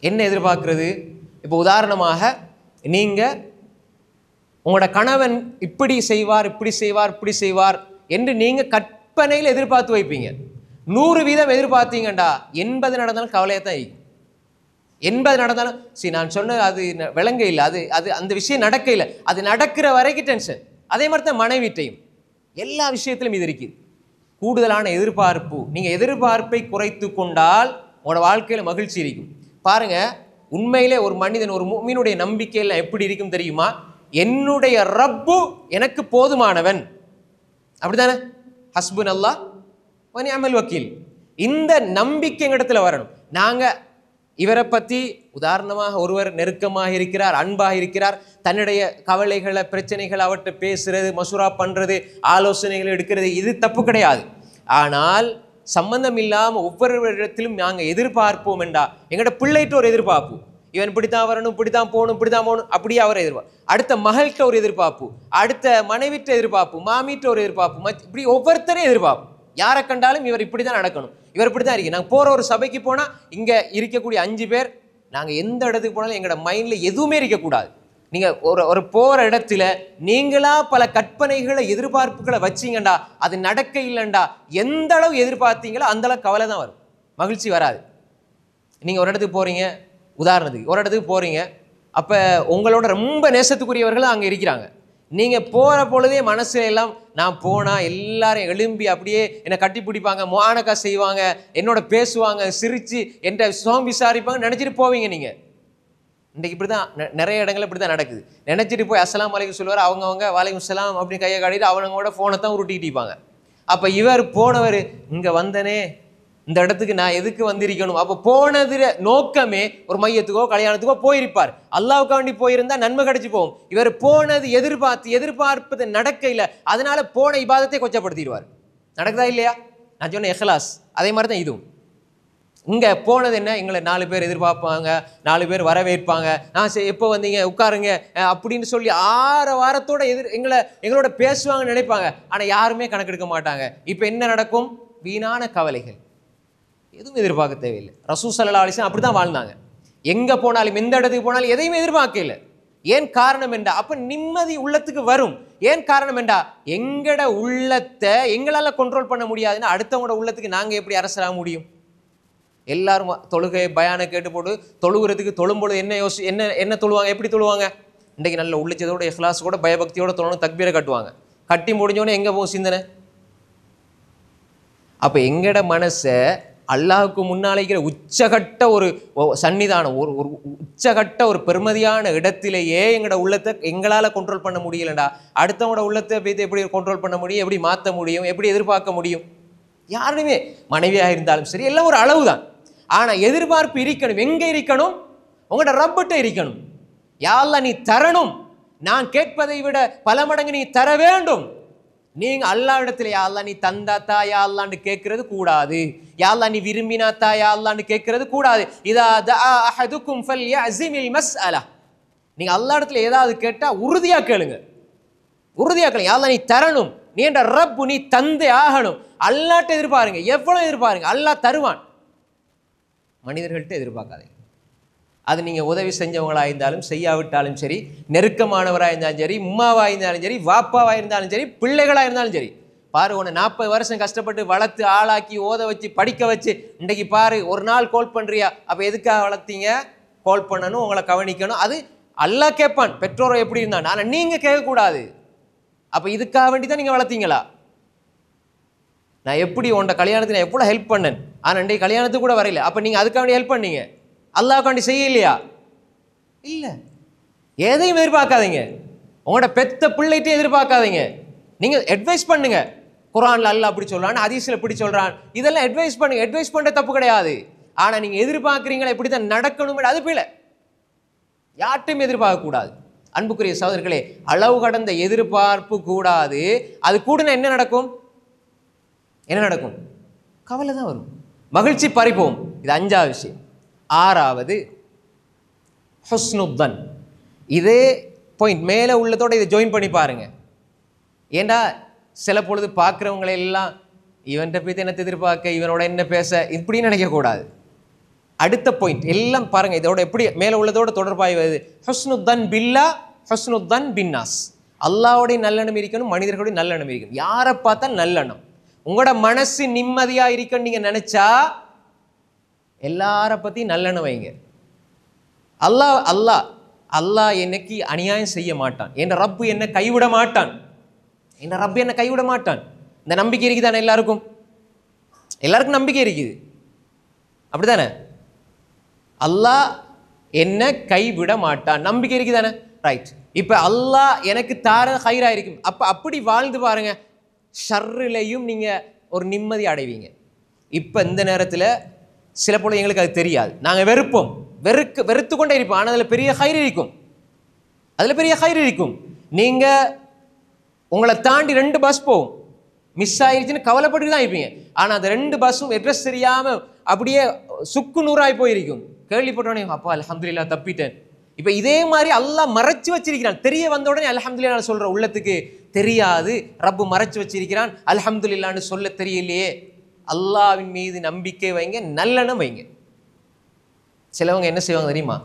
என்ன எதிர்பார்க்கிறது? இப்போ உதாரணமாக, நீங்கள் உங்களோட கணவன் இப்படி செய்வார், இப்படி செய்வார், இப்படி செய்வார் என்று நீங்கள் கற்பனையில் எதிர்பார்த்து வைப்பீங்க. 100% எதிர்பார்த்தீங்கண்டா 80 நடந்தாலும் கவலையாக தான் இருக்கும். 80 நடந்தாலும் நான் சொன்ன அது விளங்க இல்லை, அது அது அந்த விஷயம் நடக்க இல்லை, அது நடக்கிற வரைக்கும் டென்ஷன். அதே மாதிரி தான் மனைவிட்டையும் எல்லா விஷயத்திலும் இது இருக்குது. கூடுதலான எதிர்பார்ப்பு. நீங்கள் எதிர்பார்ப்பை குறைத்து கொண்டால் உங்களோட வாழ்க்கையில் மகிழ்ச்சி இருக்கும். பாருங்க, உண்மையிலே ஒரு மனிதன், ஒரு முஃமினுடைய நம்பிக்கையில் எப்படி இருக்கும் தெரியுமா? என்னுடைய ரப்பு எனக்கு போதுமானவன், அப்படித்தானே? ஹஸ்புன் அல்லாஹ் வ நிஅமல் வக்கீல். இந்த நம்பிக்கை இடத்துல வரணும். நாங்கள் இவரை பற்றி உதாரணமாக, ஒருவர் நெருக்கமாக இருக்கிறார், அன்பாக இருக்கிறார், தன்னுடைய கவலைகளை, பிரச்சனைகளை அவர்கிட்ட பேசுறது, மசூரா பண்ணுறது, ஆலோசனைகள் எடுக்கிறது, இது தப்பு கிடையாது. ஆனால் சம்பந்தம் இல்லாமல் ஒவ்வொரு இடத்திலும் நாங்கள் எதிர்பார்ப்போம் என்றா, எங்களோட பிள்ளைகிட்ட ஒரு எதிர்பார்ப்பு, இவன் இப்படித்தான் வரணும், இப்படித்தான் போகணும், இப்படித்தான் போகணும், அப்படியே அவரை எதிர்பார்ப்பு. அடுத்த மகள்கிட்ட ஒரு எதிர்பார்ப்பு, அடுத்த மனைவிட்ட எதிர்பார்ப்பு, மாமிட்ட ஒரு எதிர்பார்ப்பு, இப்படி ஒவ்வொருத்தரையும் எதிர்பார்ப்பு. யாரை கண்டாலும் இவர் இப்படி தான் நடக்கணும், இவர் இப்படி தான் இருக்கு. நாங்கள் போகிற ஒரு சபைக்கு போனால் இங்கே இருக்கக்கூடிய 5 பேர், நாங்கள் எந்த இடத்துக்கு போனாலும் எங்களோட மைண்டில் எதுவுமே இருக்கக்கூடாது. நீங்கள் ஒரு போகிற இடத்துல நீங்களா பல கற்பனைகளை, எதிர்பார்ப்புகளை வச்சிங்கண்டா, அது நடக்க இல்லைண்டா, எந்த அளவு எதிர்பார்த்தீங்களோ அந்த அளவு கவலை தான் வரும், மகிழ்ச்சி வராது. நீங்கள் ஒரு இடத்துக்கு போகிறீங்க, உதாரணத்துக்கு ஒரு இடத்துக்கு போகிறீங்க, அப்போ உங்களோட ரொம்ப நேசத்துக்குரியவர்கள் அங்கே இருக்கிறாங்க. நீங்கள் போகிற பொழுதே மனசுல எல்லாம், நான் போனால் எல்லாரும் எழும்பி அப்படியே என்னை கட்டி பிடிப்பாங்க, முஆனகா செய்வாங்க, என்னோட பேசுவாங்க, சிரித்து என்கிட்ட சுகம் விசாரிப்பாங்க நினச்சிட்டு போவீங்க. நீங்கள் இன்றைக்கு இப்படி தான் நிறைய இடங்கள் இப்படி தான் நடக்குது. நினச்சிட்டு போய் அஸ்ஸலாமு அலைக்கும் சொல்லுவார், அவங்க வலைக்கும் சலாம் அப்படின்னு கையை காட்டிட்டு அவங்களோட ஃபோனை தான் உருட்டிக்கிட்டிருப்பாங்க. அப்போ இவர் போனவர், இங்கே வந்தனே, இந்த இடத்துக்கு நான் எதுக்கு வந்திருக்கணும்? அப்போ போனது நோக்கமே ஒரு மையத்துக்கோ கல்யாணத்துக்கோ போயிருப்பார். அல்லாஹ்வுக்கு வேண்டி போயிருந்தா நன்மை கிடைச்சி போகும். இவர் போனது எதிர்பார்ப்பது நடக்க இல்லை, அதனால போன இபாதத்தை கொச்சப்படுத்திடுவார். நடக்குதா இல்லையா? நான் சொன்ன இஹ்லாஸ் அதே மாதிரி தான் இதுவும். இங்கே போனது என்ன? எங்களை 4 பேர் எதிர்பார்ப்பாங்க, 4 பேர் வரவேற்பாங்க, எப்போ வந்தீங்க, உட்காருங்க அப்படின்னு சொல்லி 6 வாரத்தோட எங்களோட பேசுவாங்கன்னு நினைப்பாங்க. ஆனால் யாருமே கணக்கெடுக்க மாட்டாங்க. இப்போ என்ன நடக்கும்? வீணான கவலைகள், எதுவும் எதிர்பார்க்க தேவையில்லை. ரசூல் ஸல்லல்லாஹு அலைஹி வஸல்லம் அப்படி தான் வாழ்ந்தாங்க. எங்கே போனாலும், எந்த இடத்துக்கு போனாலும் எதையுமே எதிர்பார்க்க இல்லை. ஏன் காரணம் என்றா, அப்போ நிம்மதி உள்ளத்துக்கு வரும். ஏன் காரணம் என்றா, எங்கட உள்ளத்தை எங்களால் கண்ட்ரோல் பண்ண முடியாதுன்னா அடுத்தவங்களோட உள்ளத்துக்கு நாங்கள் எப்படி அரசராக முடியும்? எல்லாரும் தொழுகை பயானை கேட்டு போட்டு தொழுகிறதுக்கு தொழும்பொழுது என்ன தொழுவாங்க, எப்படி தொழுவாங்க? இன்றைக்கு நல்ல உள்ளச்சதோட இஹ்லாஸோட பயபக்தியோட தொழணும், தக்பீரை கட்டுவாங்க. கட்டி முடிஞ்சோடனே எங்கே போகும் சிந்தனை? அப்போ எங்கட மனசை அல்லாஹுக்கு முன்னாலேக்கிற உச்சகட்ட ஒரு சன்னிதானம், ஒரு உச்சகட்ட ஒரு பெருமதியான இடத்திலேயே எங்களோட உள்ளத்தை எங்களால் கண்ட்ரோல் பண்ண முடியலண்டா அடுத்தவங்களோட உள்ளத்தை போய் எப்படி கண்ட்ரோல் பண்ண முடியும், எப்படி மாற்ற முடியும், எப்படி எதிர்பார்க்க முடியும்? யாருமே மனைவியாக இருந்தாலும் சரி, எல்லாம் ஒரு அளவு தான். ஆனால் எதிர்பார்ப்பு இருக்கணும். எங்கே இருக்கணும்? உங்களோட ரப்பிட்ட இருக்கணும். யா அல்லாஹ் நீ தரணும், நான் கேட்பதை விட பல மடங்கு நீ தர வேண்டும். நீங்க அல்லாஹ் இடத்துல யா அல்லாஹ் நீ தந்தாத்தா யா அல்லாஹ்னு கேட்கறது கூடாது. யா அல்லாஹ் நீ விரும்பினாத்தா யா அல்லாஹ்னு கேட்கறது கூடாது. இதா தஆ அஹதுக்கும் ஃபல்யஅஸிமில் மஸ்அலா. நீங்க அல்லாஹ் இடத்துல ஏதாவது கேட்டா உறுதியா கேளுங்க, உறுதியா கேளுங்க. யா அல்லாஹ் நீ தரணும், நீ என்ற ரப்பு நீ தந்தே ஆகணும். அல்லாஹ்ட்ட எதிர்பாருங்க, எவ்வளவு எதிர்பாருங்க, அல்லாஹ் தருவான். மனிதர்கள்ட்ட எதிர்பார்க்காதீங்க. அது நீங்கள் உதவி செஞ்சவங்களாக இருந்தாலும் செய்யாவிட்டாலும் சரி, நெருக்கமானவராக இருந்தாலும் சரி, உம்மாவாக இருந்தாலும் சரி, வாப்பாவாக இருந்தாலும் சரி, பிள்ளைகளாக இருந்தாலும் சரி. பாரு, உன்னை 40 வருஷம் கஷ்டப்பட்டு வளர்த்து ஆளாக்கி ஓத வச்சு படிக்க வச்சு இன்றைக்கு பாரு ஒரு நாள் கால் பண்ணுறியா, அப்போ எதுக்காக வளர்த்தீங்க? கால் பண்ணணும், உங்களை கவனிக்கணும். அது அல்லாஹ் கேட்பான், பெற்றோரை எப்படி இருந்தான். ஆனால் நீங்கள் கேட்கக்கூடாது. அப்போ இதுக்காக வேண்டி தான் நீங்கள் வளர்த்தீங்களா? நான் எப்படி உன்ட கல்யாணத்துக்கு நான் எவ்வளோ ஹெல்ப் பண்ணேன், ஆனால் இன்றைக்கு கல்யாணத்துக்கு கூட வரையில. அப்போ நீங்கள் அதுக்காக வேண்டி ஹெல்ப் பண்ணீங்க, அல்லாஹ்காண்டி செய்ய இல்லையா? இல்லை. எதையும் எதிர்பார்க்காதீங்க, உங்களோட பெத்த பிள்ளைகிட்டே எதிர்பார்க்காதீங்க. நீங்கள் அட்வைஸ் பண்ணுங்க, குர்ஆன்ல அல்லாஹ் அப்படி சொல்றான், ஹதீஸ்ல இப்படி சொல்றான், இதெல்லாம் அட்வைஸ் பண்ணுங்க. அட்வைஸ் பண்ணுற தப்பு கிடையாது. ஆனால் நீங்கள் எதிர்பார்க்குறீங்களா இப்படி தான் நடக்கணும், அது பிள்ளை. யார்ட்டையும் எதிர்பார்க்கக்கூடாது. அன்புக்குரிய சகோதரர்களே, அளவு கடந்த எதிர்பார்ப்பு கூடாது. அது கூடனா என்ன நடக்கும்? என்ன நடக்கும்? கவலை தான் வரும், மகிழ்ச்சி பறிப்போம். இது 5வது விஷயம். 6வது ஹுஸ்னுத்தன். இதே பாயிண்ட் மேலே உள்ளதோட இதை ஜாயின் பண்ணி பாருங்க. ஏண்டா சில பொழுது பார்க்குறவங்களை எல்லாம் இவன்கிட்ட போய் என்ன எதிர்பார்க்க, இவனோட என்ன பேச, இப்படின்னு நினைக்கக்கூடாது. அடுத்த பாயிண்ட் எல்லாம் பாருங்க, இதோட எப்படி மேலே உள்ளதோட தொடர்பாகி வருது. ஹுஸ்னுத்தன் பில்லா, ஹுஸ்னுத்தன் பின்னாஸ். அல்லாஹ்வுடைய நல்லெண்ணம் இருக்கணும், மனிதர்களுடைய நல்லெண்ணம் இருக்கணும். யாரை பார்த்தா நல்லெண்ணம். உங்களோட மனசு நிம்மதியாக இருக்கணும் நீங்கள் நினச்சா எல்லாரை பற்றி நல்லெண்ணம் வைங்க. அல்லாஹ் அல்லாஹ் அல்லாஹ் என்னைக்கு அநியாயம் செய்ய மாட்டான், என் ரப்பு என்னை கைவிட மாட்டான், என் ரப்பு என்னை கைவிட மாட்டான். இந்த நம்பிக்கை இருக்குதானே? எல்லாருக்கும் எல்லாருக்கும் நம்பிக்கை இருக்குது, அப்படிதானே? அல்லாஹ் என்னை கைவிட மாட்டான், நம்பிக்கை இருக்குதானே? ரைட். இப்போ அல்லாஹ் எனக்கு தார ஹைரா இருக்கும். அப்போ அப்படி வாழ்ந்து பாருங்க, ஷர்ரிலையும் நீங்கள் ஒரு நிம்மதி அடைவீங்க. இப்போ இந்த நேரத்தில் சில பொழுது எங்களுக்கு அது தெரியாது, நாங்கள் வெறுப்போம், வெறுத்து கொண்டே இருப்போம். ஆனால் அதில் பெரிய ஹைர் இருக்கும், அதில் பெரிய ஹைர் இருக்கும். நீங்கள் உங்களை தாண்டி 2 பஸ் போகும், மிஸ் ஆகிடுச்சுன்னு கவலைப்பட்டு தான் இருப்பீங்க. ஆனால் அந்த 2 பஸ்ஸும் அட்ரஸ் தெரியாமல் அப்படியே சுக்கு நூறாய் போயிருக்கும். கேள்விப்பட்டோடனே அப்பா அல்ஹம்துலில்லாஹ் தப்பிட்டேன். இப்போ இதே மாதிரி அல்லாஹ் மறைச்சு வச்சிருக்கிறான். தெரிய வந்த உடனே அல்ஹம்துலில்லாஹ் சொல்கிற உள்ளத்துக்கு தெரியாது, ரப்பு மறைச்சு வச்சிருக்கிறான், அல்ஹம்துலில்லாஹ்னு சொல்ல தெரியலையே. அல்லாஹ்வின் மீது நம்பிக்கை வைங்க, நல்லெண்ணம் வைங்க. சிலவங்க என்ன செய்வாங்க தெரியுமா?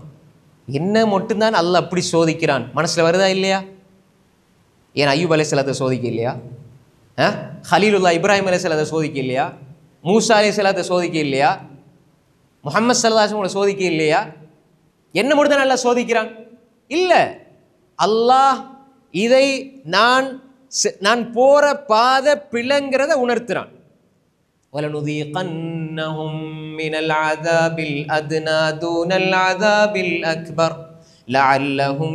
என்ன மட்டும்தான் அல்லாஹ் அப்படி சோதிக்கிறான் மனசில் வருதா இல்லையா? ஏன் அய்யூப் அலைஹிஸ்ஸலாத்தை சோதிக்க இல்லையா? ஹலீலுல்லாஹ் இப்ராஹிம் அலைஹிஸ்ஸலாத்தை சோதிக்க இல்லையா? மூசா அலைஹிஸ்ஸலாத்தை சோதிக்க இல்லையா? முஹம்மது ஸல்லல்லாஹு அலைஹி வஸல்லம் சோதிக்க இல்லையா? என்ன மட்டும் தான் அல்லாஹ் சோதிக்கிறான்? இல்லை. அல்லாஹ் இதை நான் போற பாதை பிழைங்கிறத உணர்த்துறான். وَلَنُذِيقَنَّهُم مِّنَ الْعَذَابِ الْأَدْنَى دُونَ الْعَذَابِ الْأَكْبَرِ لَعَلَّهُمْ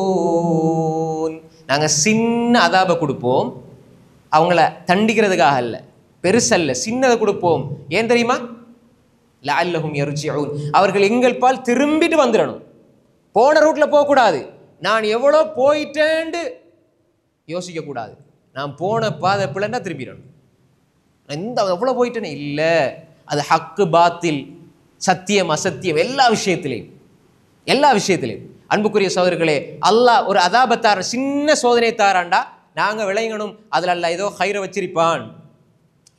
يَرْجِعُونَ. நாங்கள் சின்ன அதாபை கொடுப்போம், அவங்கள தண்டிக்கிறதுக்காக அல்ல, பெருசல்ல, சின்னதை கொடுப்போம். ஏன் தெரியுமா? லஅல்லஹும் யர்ஜிஊன். அவர்கள் எங்கள் பால் திரும்பிட்டு வந்துடணும். போன ரூட்டில் போகக்கூடாது. நான் எவ்வளோ போயிட்டேன்னு யோசிக்கக்கூடாது. நான் போன பாதை பிள்ளைன்னா திரும்பிடணும். இந்த எவ்வளோ போயிட்டேனே இல்லை, அது ஹக்கு பாத்தில், சத்தியம் அசத்தியம், எல்லா விஷயத்திலையும் அன்புக்குரிய சகோதரர்களே, அல்லாஹ் ஒரு அதாபத்தார சின்ன சோதனை தாராண்டா நாங்கள் விளையணும். அதில் அல்லாஹ் ஏதோ ஹைரை வச்சிருப்பான்,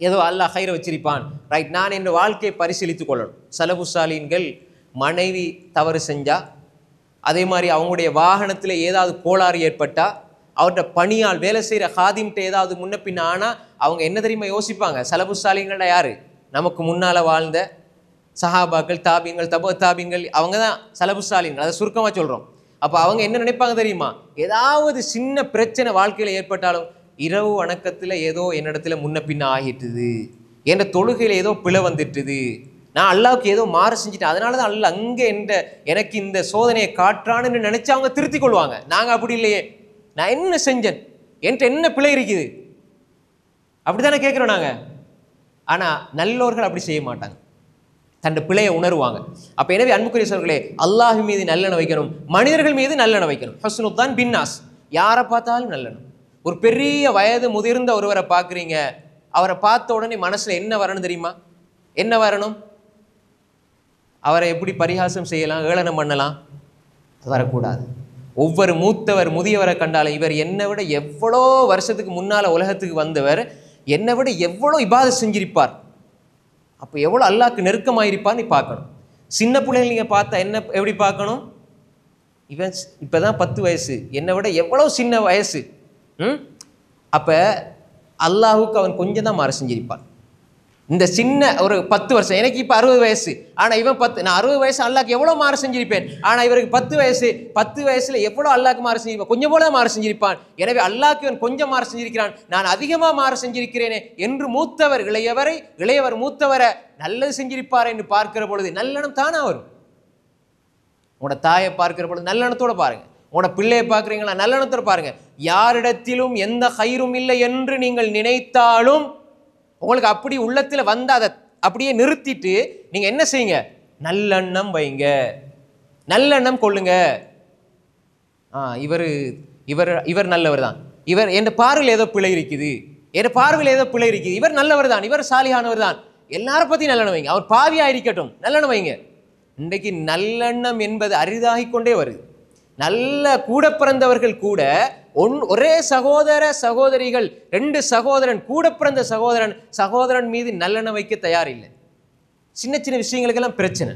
ஏதோ அல்லாஹ் ஹைரை வச்சிருப்பான். ரைட். நான் என் வாழ்க்கையை பரிசீலித்து கொள்ளணும். சலஃபு சாலிஹீன்கள் மனைவி தவறு செஞ்சா, அதே மாதிரி அவங்களுடைய வாகனத்தில் ஏதாவது கோளாறு ஏற்பட்டா, அவர்கிட்ட பணியால் வேலை செய்கிற ஹாதிம்கிட்ட ஏதாவது முன்ன பின்ன ஆனால் அவங்க என்ன தெரியுமா யோசிப்பாங்க? சலஃபு சாலிஹீன்கள்னா யார்? நமக்கு முன்னால் வாழ்ந்த சஹாபாக்கள், தாபீன்கள், தபு தாபீன்கள், அவங்க தான் சலஃபு சாலிஹீன்கள். அதை சுருக்கமாக சொல்கிறோம். அப்போ அவங்க என்ன நினைப்பாங்க தெரியுமா? ஏதாவது சின்ன பிரச்சனை வாழ்க்கையில் ஏற்பட்டாலும், இரவு வணக்கத்தில் ஏதோ என்னிடத்துல முன்ன பின்ன ஆகிட்டுது, என்ற தொழுகையில் ஏதோ பிழை வந்துட்டுது, நான் அல்லாவுக்கு ஏதோ மாறு செஞ்சுட்டேன், அதனால தான் அல்லாஹ் அங்கே எனக்கு இந்த சோதனையை காட்டுறான்னு நினச்சி அவங்க திருத்திக் கொள்வாங்க. நாங்கள் அப்படி இல்லையே, நான் என்ன செஞ்சேன், என்கிட்ட என்ன பிழை இருக்குது, அப்படி தானே கேட்குறோம் நாங்கள். ஆனால் நல்லோர்கள் அப்படி செய்ய மாட்டாங்க. தன் பிழையை உணர்வாங்க. அப்போ எனவே அன்புக்குரிய சகோதரர்களே, அல்லாஹ் மீது நல்லெண்ணம் வைக்கணும், மனிதர்கள் மீது நல்லெண்ணம் வைக்கணும். ஹஸ்னுத்தான் பின்னாஸ், யாரை பார்த்தாலும் நல்லெண்ணம். ஒரு பெரிய வயது முதிர்ந்த ஒருவரை பார்க்குறீங்க, அவரை பார்த்த உடனே மனசில் என்ன வரணும் தெரியுமா? என்ன வரணும்? அவரை எப்படி பரிகாசம் செய்யலாம், ஏளனம் பண்ணலாம், வரக்கூடாது. ஒவ்வொரு மூத்தவர் முதியவரை கண்டாலும் இவர் என்னை விட எவ்வளோ வருஷத்துக்கு முன்னால் உலகத்துக்கு வந்தவர், என்னை விட எவ்வளோ இபாதத் செஞ்சிருப்பார், அப்போ எவ்வளோ அல்லாஹ்க்கு நெருக்கமாயிருப்பான்னு பார்க்கணும். சின்ன பிள்ளைங்க நீங்கள் பார்த்தா என்ன எப்படி பார்க்கணும்? இவன் இப்போ தான் 10 வயசு, என்னை விட எவ்வளோ சின்ன வயசு. அப்போ அல்லாஹுக்கு அவன் கொஞ்சம் தான் மாற செஞ்சிருப்பான். இந்த சின்ன ஒரு 10 வருஷம், எனக்கு இப்போ 60 வயசு, ஆனால் இவன் 10, நான் 60 வயசு அல்லாஹ்க்கு எவ்வளோ மாற செஞ்சிருப்பேன், ஆனால் இவருக்கு 10 வயசு, 10 வயசில் எவ்வளோ அல்லாஹ்க்கு மாற செஞ்சிருப்பான், கொஞ்சம் போல மாற செஞ்சிருப்பான். எனவே அல்லாஹ்க்கு இவன் கொஞ்சம் மாற செஞ்சிருக்கிறான், நான் அதிகமாக மாற செஞ்சிருக்கிறேனே என்று மூத்தவர் இளையவர் மூத்தவரை நல்லது செஞ்சிருப்பார் என்று பார்க்கிற பொழுது நல்லெண்ணம் தானே வரும். உங்களோட தாயை பார்க்கிற பொழுது நல்லெண்ணத்தோடு பாருங்க, உங்களோட பிள்ளையை பார்க்குறீங்களா நல்லெண்ணத்தோடு பாருங்க. யாரிடத்திலும் எந்த கயிறும் இல்லை என்று நீங்கள் நினைத்தாலும் உங்களுக்கு அப்படி உள்ளத்தில் வந்து அதை அப்படியே நிறுத்திட்டு நீங்கள் என்ன செய்யுங்க? நல்லெண்ணம் வைங்க, நல்லெண்ணம் கொள்ளுங்க. இவர் இவர் இவர் நல்லவர் தான், இவர் என் பார்வையில் ஏதோ பிழை இருக்குது, என் பார்வையில் ஏதோ பிழை இருக்குது, இவர் நல்லவர் தான், இவர் சாலியானவர் தான், எல்லாரை பற்றி நல்லெண்ணம் வைங்க. அவர் பாவியாக இருக்கட்டும், நல்லெண்ணம் வைங்க. இன்றைக்கு நல்லெண்ணம் என்பது அரிதாகி கொண்டே வருது. நல்ல கூட பிறந்தவர்கள் கூட ஒரே சகோதரிகள் 2 சகோதரன், கூட பிறந்த சகோதரன் மீது நல்லெண்ணம் வைக்க தயாரில்லை. சின்ன சின்ன விஷயங்களுக்கெல்லாம் பிரச்சனை,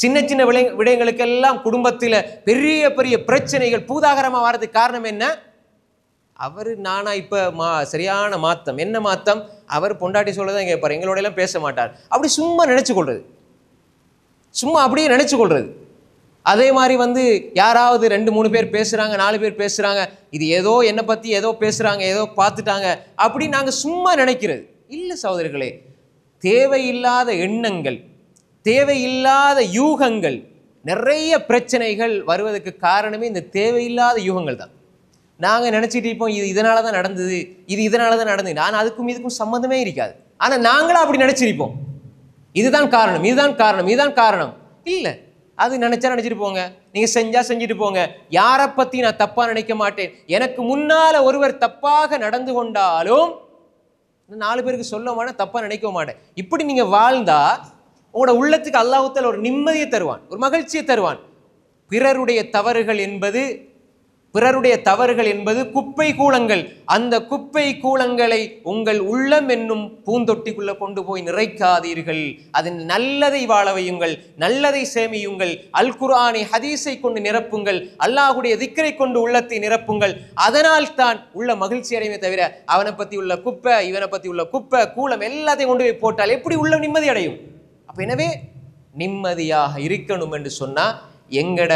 சின்ன சின்ன விடயங்களுக்கெல்லாம் குடும்பத்தில் பெரிய பெரிய பிரச்சனைகள் பூதாகரமாக வர்றதுக்கு காரணம் என்ன? அவர் நானா இப்போ சரியான மாத்தம். என்ன மாத்தம்? அவர் பொண்டாட்டி சொல்லதான் கேட்பார், எங்களோட எல்லாம் பேச மாட்டார். அப்படி சும்மா நினைச்சு கொள்றது, சும்மா அப்படியே நினைச்சு கொள்றது. அதே மாதிரி யாராவது 2-3 பேர் பேசுகிறாங்க, 4 பேர் பேசுகிறாங்க, இது ஏதோ என்னை பற்றி ஏதோ பேசுகிறாங்க, ஏதோ பார்த்துட்டாங்க அப்படி நாங்கள் சும்மா நினைக்கிறது இல்லை. சகோதரர்களே, தேவையில்லாத எண்ணங்கள், தேவையில்லாத யூகங்கள், நிறைய பிரச்சனைகள் வருவதற்கு காரணமே இந்த தேவையில்லாத யூகங்கள் தான். நாங்கள் நினச்சிட்டு இருப்போம் இது இதனால தான் நடந்தது, இது இதனால தான் நடந்தது, நான் அதுக்கும் இதுக்கும் சம்மந்தமே இருக்காது. ஆனால் நாங்களும் அப்படி நினச்சிருப்போம், இதுதான் காரணம், இதுதான் காரணம், இதுதான் காரணம். இல்லை, அது நினைச்சிட்டு போங்க, நீங்க செஞ்சுட்டு போங்க. யாரை பத்தி நான் தப்பா நினைக்க மாட்டேன். எனக்கு முன்னால ஒருவர் தப்பாக நடந்து கொண்டாலும் 4 பேருக்கு சொல்ல மாட்டேன், தப்பா நினைக்க மாட்டேன். இப்படி நீங்க வாழ்ந்தா உங்களோட உள்ளத்துக்கு அல்லாஹ் தஆலா ஒரு நிம்மதியை தருவான், ஒரு மகிழ்ச்சியை தருவான். பிறருடைய தவறுகள் என்பது குப்பை கூளங்கள். அந்த குப்பை கூளங்களை உங்கள் உள்ளம் என்னும் பூந்தொட்டிக்குள்ள கொண்டு போய் நிறைக்காதீர்கள். அதன் நல்லதை வாழ வையுங்கள், நல்லதை சேமியுங்கள். அல் குர்ஆனை ஹதீஸை கொண்டு நிரப்புங்கள், அல்லாஹ்வுடைய திக்ரை கொண்டு உள்ளத்தை நிரப்புங்கள். அதனால் தான் உள்ள மகிழ்ச்சி அடையுமே தவிர அவனை பத்தி உள்ள குப்பை, இவனை பத்தி உள்ள குப்பை கூளம் எல்லாத்தையும் கொண்டு போய் போட்டால் எப்படி உள்ள நிம்மதி அடையும்? அப்ப எனவே நிம்மதியாக இருக்கணும் என்று சொன்னா எங்கட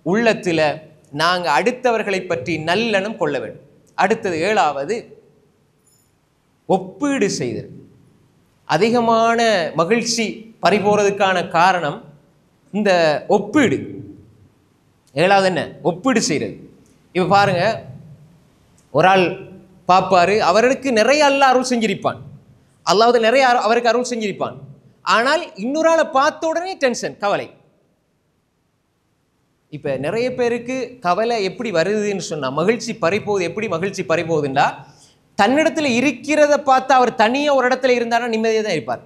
உள்ளத்துல நாங்கள் அடுத்தவர்களை பற்றி நல்லெண்ணம் கொள்ள வேண்டும். அடுத்தது 7வது ஒப்பீடு செய்தல். அதிகமான மகிழ்ச்சி பறிபோறதுக்கான காரணம் இந்த ஒப்பீடு. 7வது என்ன? ஒப்பீடு செய்கிறது. இப்போ பாருங்க, ஒரு ஆள் பார்ப்பாரு, அவருக்கு நிறைய அல்லாஹ் அருள் செஞ்சிருப்பான், அல்லாஹ் நிறைய அவருக்கு அருள் செஞ்சிருப்பான். ஆனால் இன்னொரு ஆளை பார்த்த உடனே டென்ஷன், கவலை. இப்போ நிறைய பேருக்கு கவலை எப்படி வருதுன்னு சொன்னால், மகிழ்ச்சி பறிப்போகுது. எப்படி மகிழ்ச்சி பறிப்போகுதுண்டா, தன்னிடத்தில் இருக்கிறத பார்த்து அவர் தனியாக ஒரு இடத்துல இருந்தானா நிம்மதியாக தான் இருப்பார்.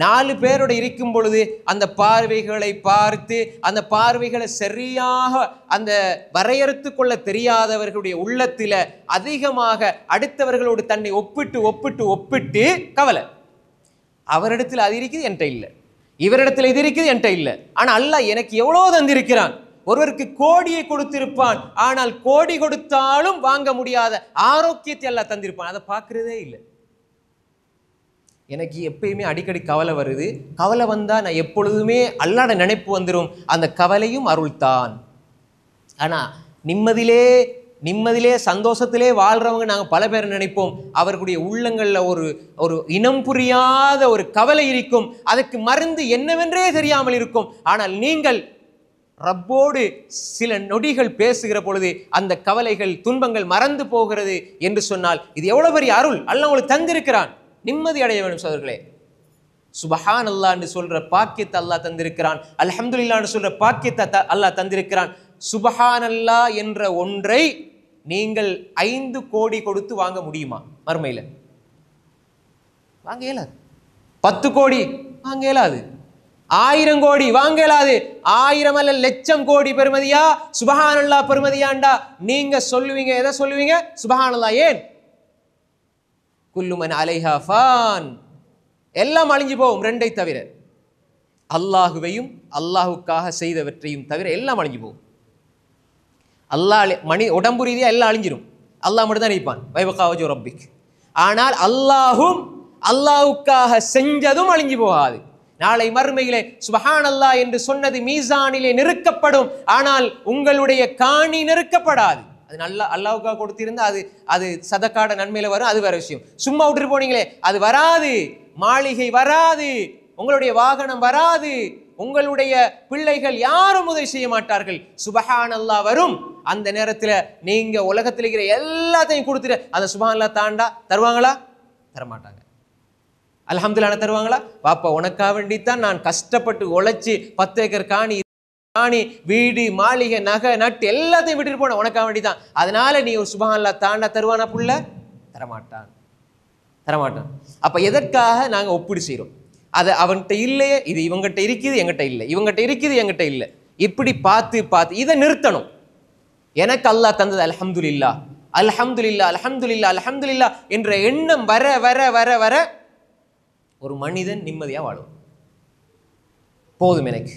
4 பேரோட இருக்கும் பொழுது அந்த பார்வைகளை பார்த்து, அந்த பார்வைகளை சரியாக அந்த வரையறுத்து கொள்ள தெரியாதவர்களுடைய உள்ளத்தில் அதிகமாக அடுத்தவர்களோடு தன்னை ஒப்பிட்டு கவலை. அவரிடத்தில் அது இருக்குது, என்கிட்ட இல்லை. இவரிடத்தில் இது இருக்குது, என்கிட்ட இல்லை. ஆனால் அல்லாஹ் எனக்கு எவ்வளோ தந்திருக்கிறான். ஒருவருக்கு கோடியை கொடுத்திருப்பான், ஆனால் கோடி கொடுத்தாலும் வாங்க முடியாத ஆரோக்கியத்தை அல்லாஹ் தந்திருப்பான். அதை பார்க்கறதே இல்லை. எனக்கு எப்பயுமே அடிக்கடி கவலை வருது. கவலை வந்தா நான் எப்பொழுதுமே அல்லாஹ்வுடைய நினைப்பு வந்துடும். அந்த கவலையும் அருள்தான். ஆனா நிம்மதியிலே சந்தோஷத்திலே வாழ்றவங்க நாங்கள் பல பேர் நினைப்போம், அவர்களுடைய உள்ளங்களில் ஒரு இனம் புரியாத ஒரு கவலை இருக்கும். அதுக்கு மருந்து என்னவென்றே தெரியாமல் இருக்கும். ஆனால் நீங்கள் ரப்போடு சில நொடிகள் பேசுகிற பொழுது அந்த கவலைகள், துன்பங்கள் மறந்து போகிறது என்று சொன்னால் இது எவ்வளவு பெரிய அருள் அல்லாஹ் உங்களுக்கு தந்திருக்கிறான். நிம்மதி அடைய வேண்டும் சகோதரர்களே. சுபஹான் அல்லாஹ்னு சொல்ற பாக்கியத்தை அல்லாஹ் தந்திருக்கிறான். அல்ஹம்துலில்லாஹ்னு சொல்ற பாக்கியத்தை அல்லாஹ் தந்திருக்கிறான். சுபஹான் அல்லாஹ் என்ற ஒன்றை நீங்கள் 5 கோடி கொடுத்து வாங்க முடியுமா? மறுமையில வாங்க இயலாது. 10 கோடி வாங்க இயலாது. 1000 கோடி வாங்க இயலாது. 1000 அல்ல லட்சம் கோடி பெருமதியா சுபஹான் அல்லாஹ் பெருமதியாண்டா நீங்க சொல்லுவீங்க. எதை சொல்லுவீங்க? சுபஹான் அல்லாஹ். ஏன்? குல்லு மன் அலைஹா ஃபான், எல்லாம் அழிஞ்சு போகும். 2ஐ தவிர, அல்லாஹுவையும் அல்லாஹுக்காக செய்தவற்றையும் தவிர எல்லாம் அழிஞ்சு போகும். அல்லாஹ் மணி உடம்பு ரீதியா எல்லாம் அழிஞ்சிரும். அல்லாஹ் மட்டும் தான் நினைப்பான், வைபகா வஜ்ஹு ரப்பிக். ஆனால் அல்லாஹும் அல்லாஹுக்காக செஞ்சதும் அழிஞ்சு போகாது. நாளை மறுமையிலே சுபஹான் அல்லாஹ் என்று சொன்னது மீசானிலே நெருக்கப்படும். ஆனால் உங்களுடைய காணி நெருக்கப்படாது. அது நல்லா அல்லாஹுக்காக கொடுத்திருந்தா அது சதக்காட நன்மையில வரும், அது வேற விஷயம். சும்மா விட்டுட்டு போனீங்களே அது வராது. மாளிகை வராது, உங்களுடைய வாகனம் வராது, உங்களுடைய பிள்ளைகள் யாரும் உதவி செய்ய மாட்டார்கள். சுபஹான் அல்லாஹ் வரும். அந்த நேரத்தில் நீங்க உலகத்தில் இருக்கிற எல்லாத்தையும் கொடுத்துட்டு அந்த சுபஹான் அல்லாஹ் தாண்டா தருவாங்களா? தரமாட்டாங்க. அல்ஹம்துலில்லாஹ் தருவாங்களா? பாப்பா உனக்காக வேண்டித்தான் நான் கஷ்டப்பட்டு உழைச்சி 10 ஏக்கர் காணி வீடு மாளிகை நகை நட்டு எல்லாத்தையும் விட்டுட்டு போன உனக்காக வேண்டிதான், அதனால நீ ஒரு சுபஹான் அல்லாஹ் தாண்டா தருவானா? புள்ள தரமாட்டான். அப்ப எதற்காக நாங்க ஒப்பீடு செய்யறோம்? அது அவன்கிட்ட இல்லையே, இது இவங்கிட்ட இருக்குது எங்கிட்ட இல்லை, இவங்கிட்ட இருக்குது எங்கிட்ட இல்லை, இப்படி பார்த்து பார்த்து இதை நிறுத்தணும். எனக்கு அல்லாஹ் தந்தது அல்ஹம்துலில்லாஹ் அல்ஹம்துலில்லாஹ் அல்ஹம்துலில்லாஹ் அல்ஹம்துலில்லாஹ் என்ற எண்ணம் வர வர வர வர ஒரு மனிதன் நிம்மதியா வாழும். போதும் எனக்கு.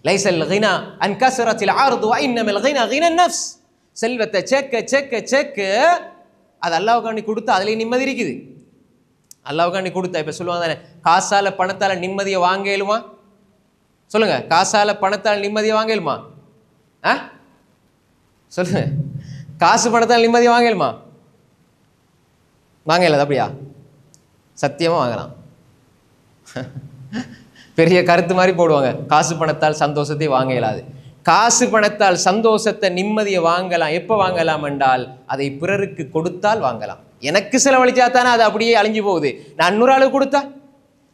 லைஸல் கினா அன் கஸரத்தில் அர்து வ இன்னமல் கினா கினா நஃப்ஸ். செல்வத்தை சேக்க சேக்க சேக்க அது அல்லாஹ்வுக்காண்டி கொடுத்தா அதுல நிம்மதி இருக்குது. அல்லாஹ்வுக்காண்டி கொடுத்தா இப்ப சொல்லுவாங்க தானே, காசால பணத்தால நிம்மதியை வாங்க இயலுமா? சொல்லுங்க, காசால பணத்தால் நிம்மதியை வாங்க இயலுமா? சொல்லுங்க, காசு பணத்தால் நிம்மதியை வாங்க இயலுமா? வாங்க இயலாது. அப்படியா? சத்தியமா வாங்கலாம். பெரிய கருத்து மாதிரி போடுவாங்க, காசு பணத்தால் சந்தோஷத்தை வாங்க இயலாது. காசு பணத்தால் சந்தோஷத்தை நிம்மதியை வாங்கலாம். எப்போ வாங்கலாம் என்றால் அதை பிறருக்கு கொடுத்தால் வாங்கலாம். எனக்கு செலவழிச்சா தானே அது அப்படியே அழிஞ்சு போகுது. நான் 100 ஆளுக்கு கொடுத்தா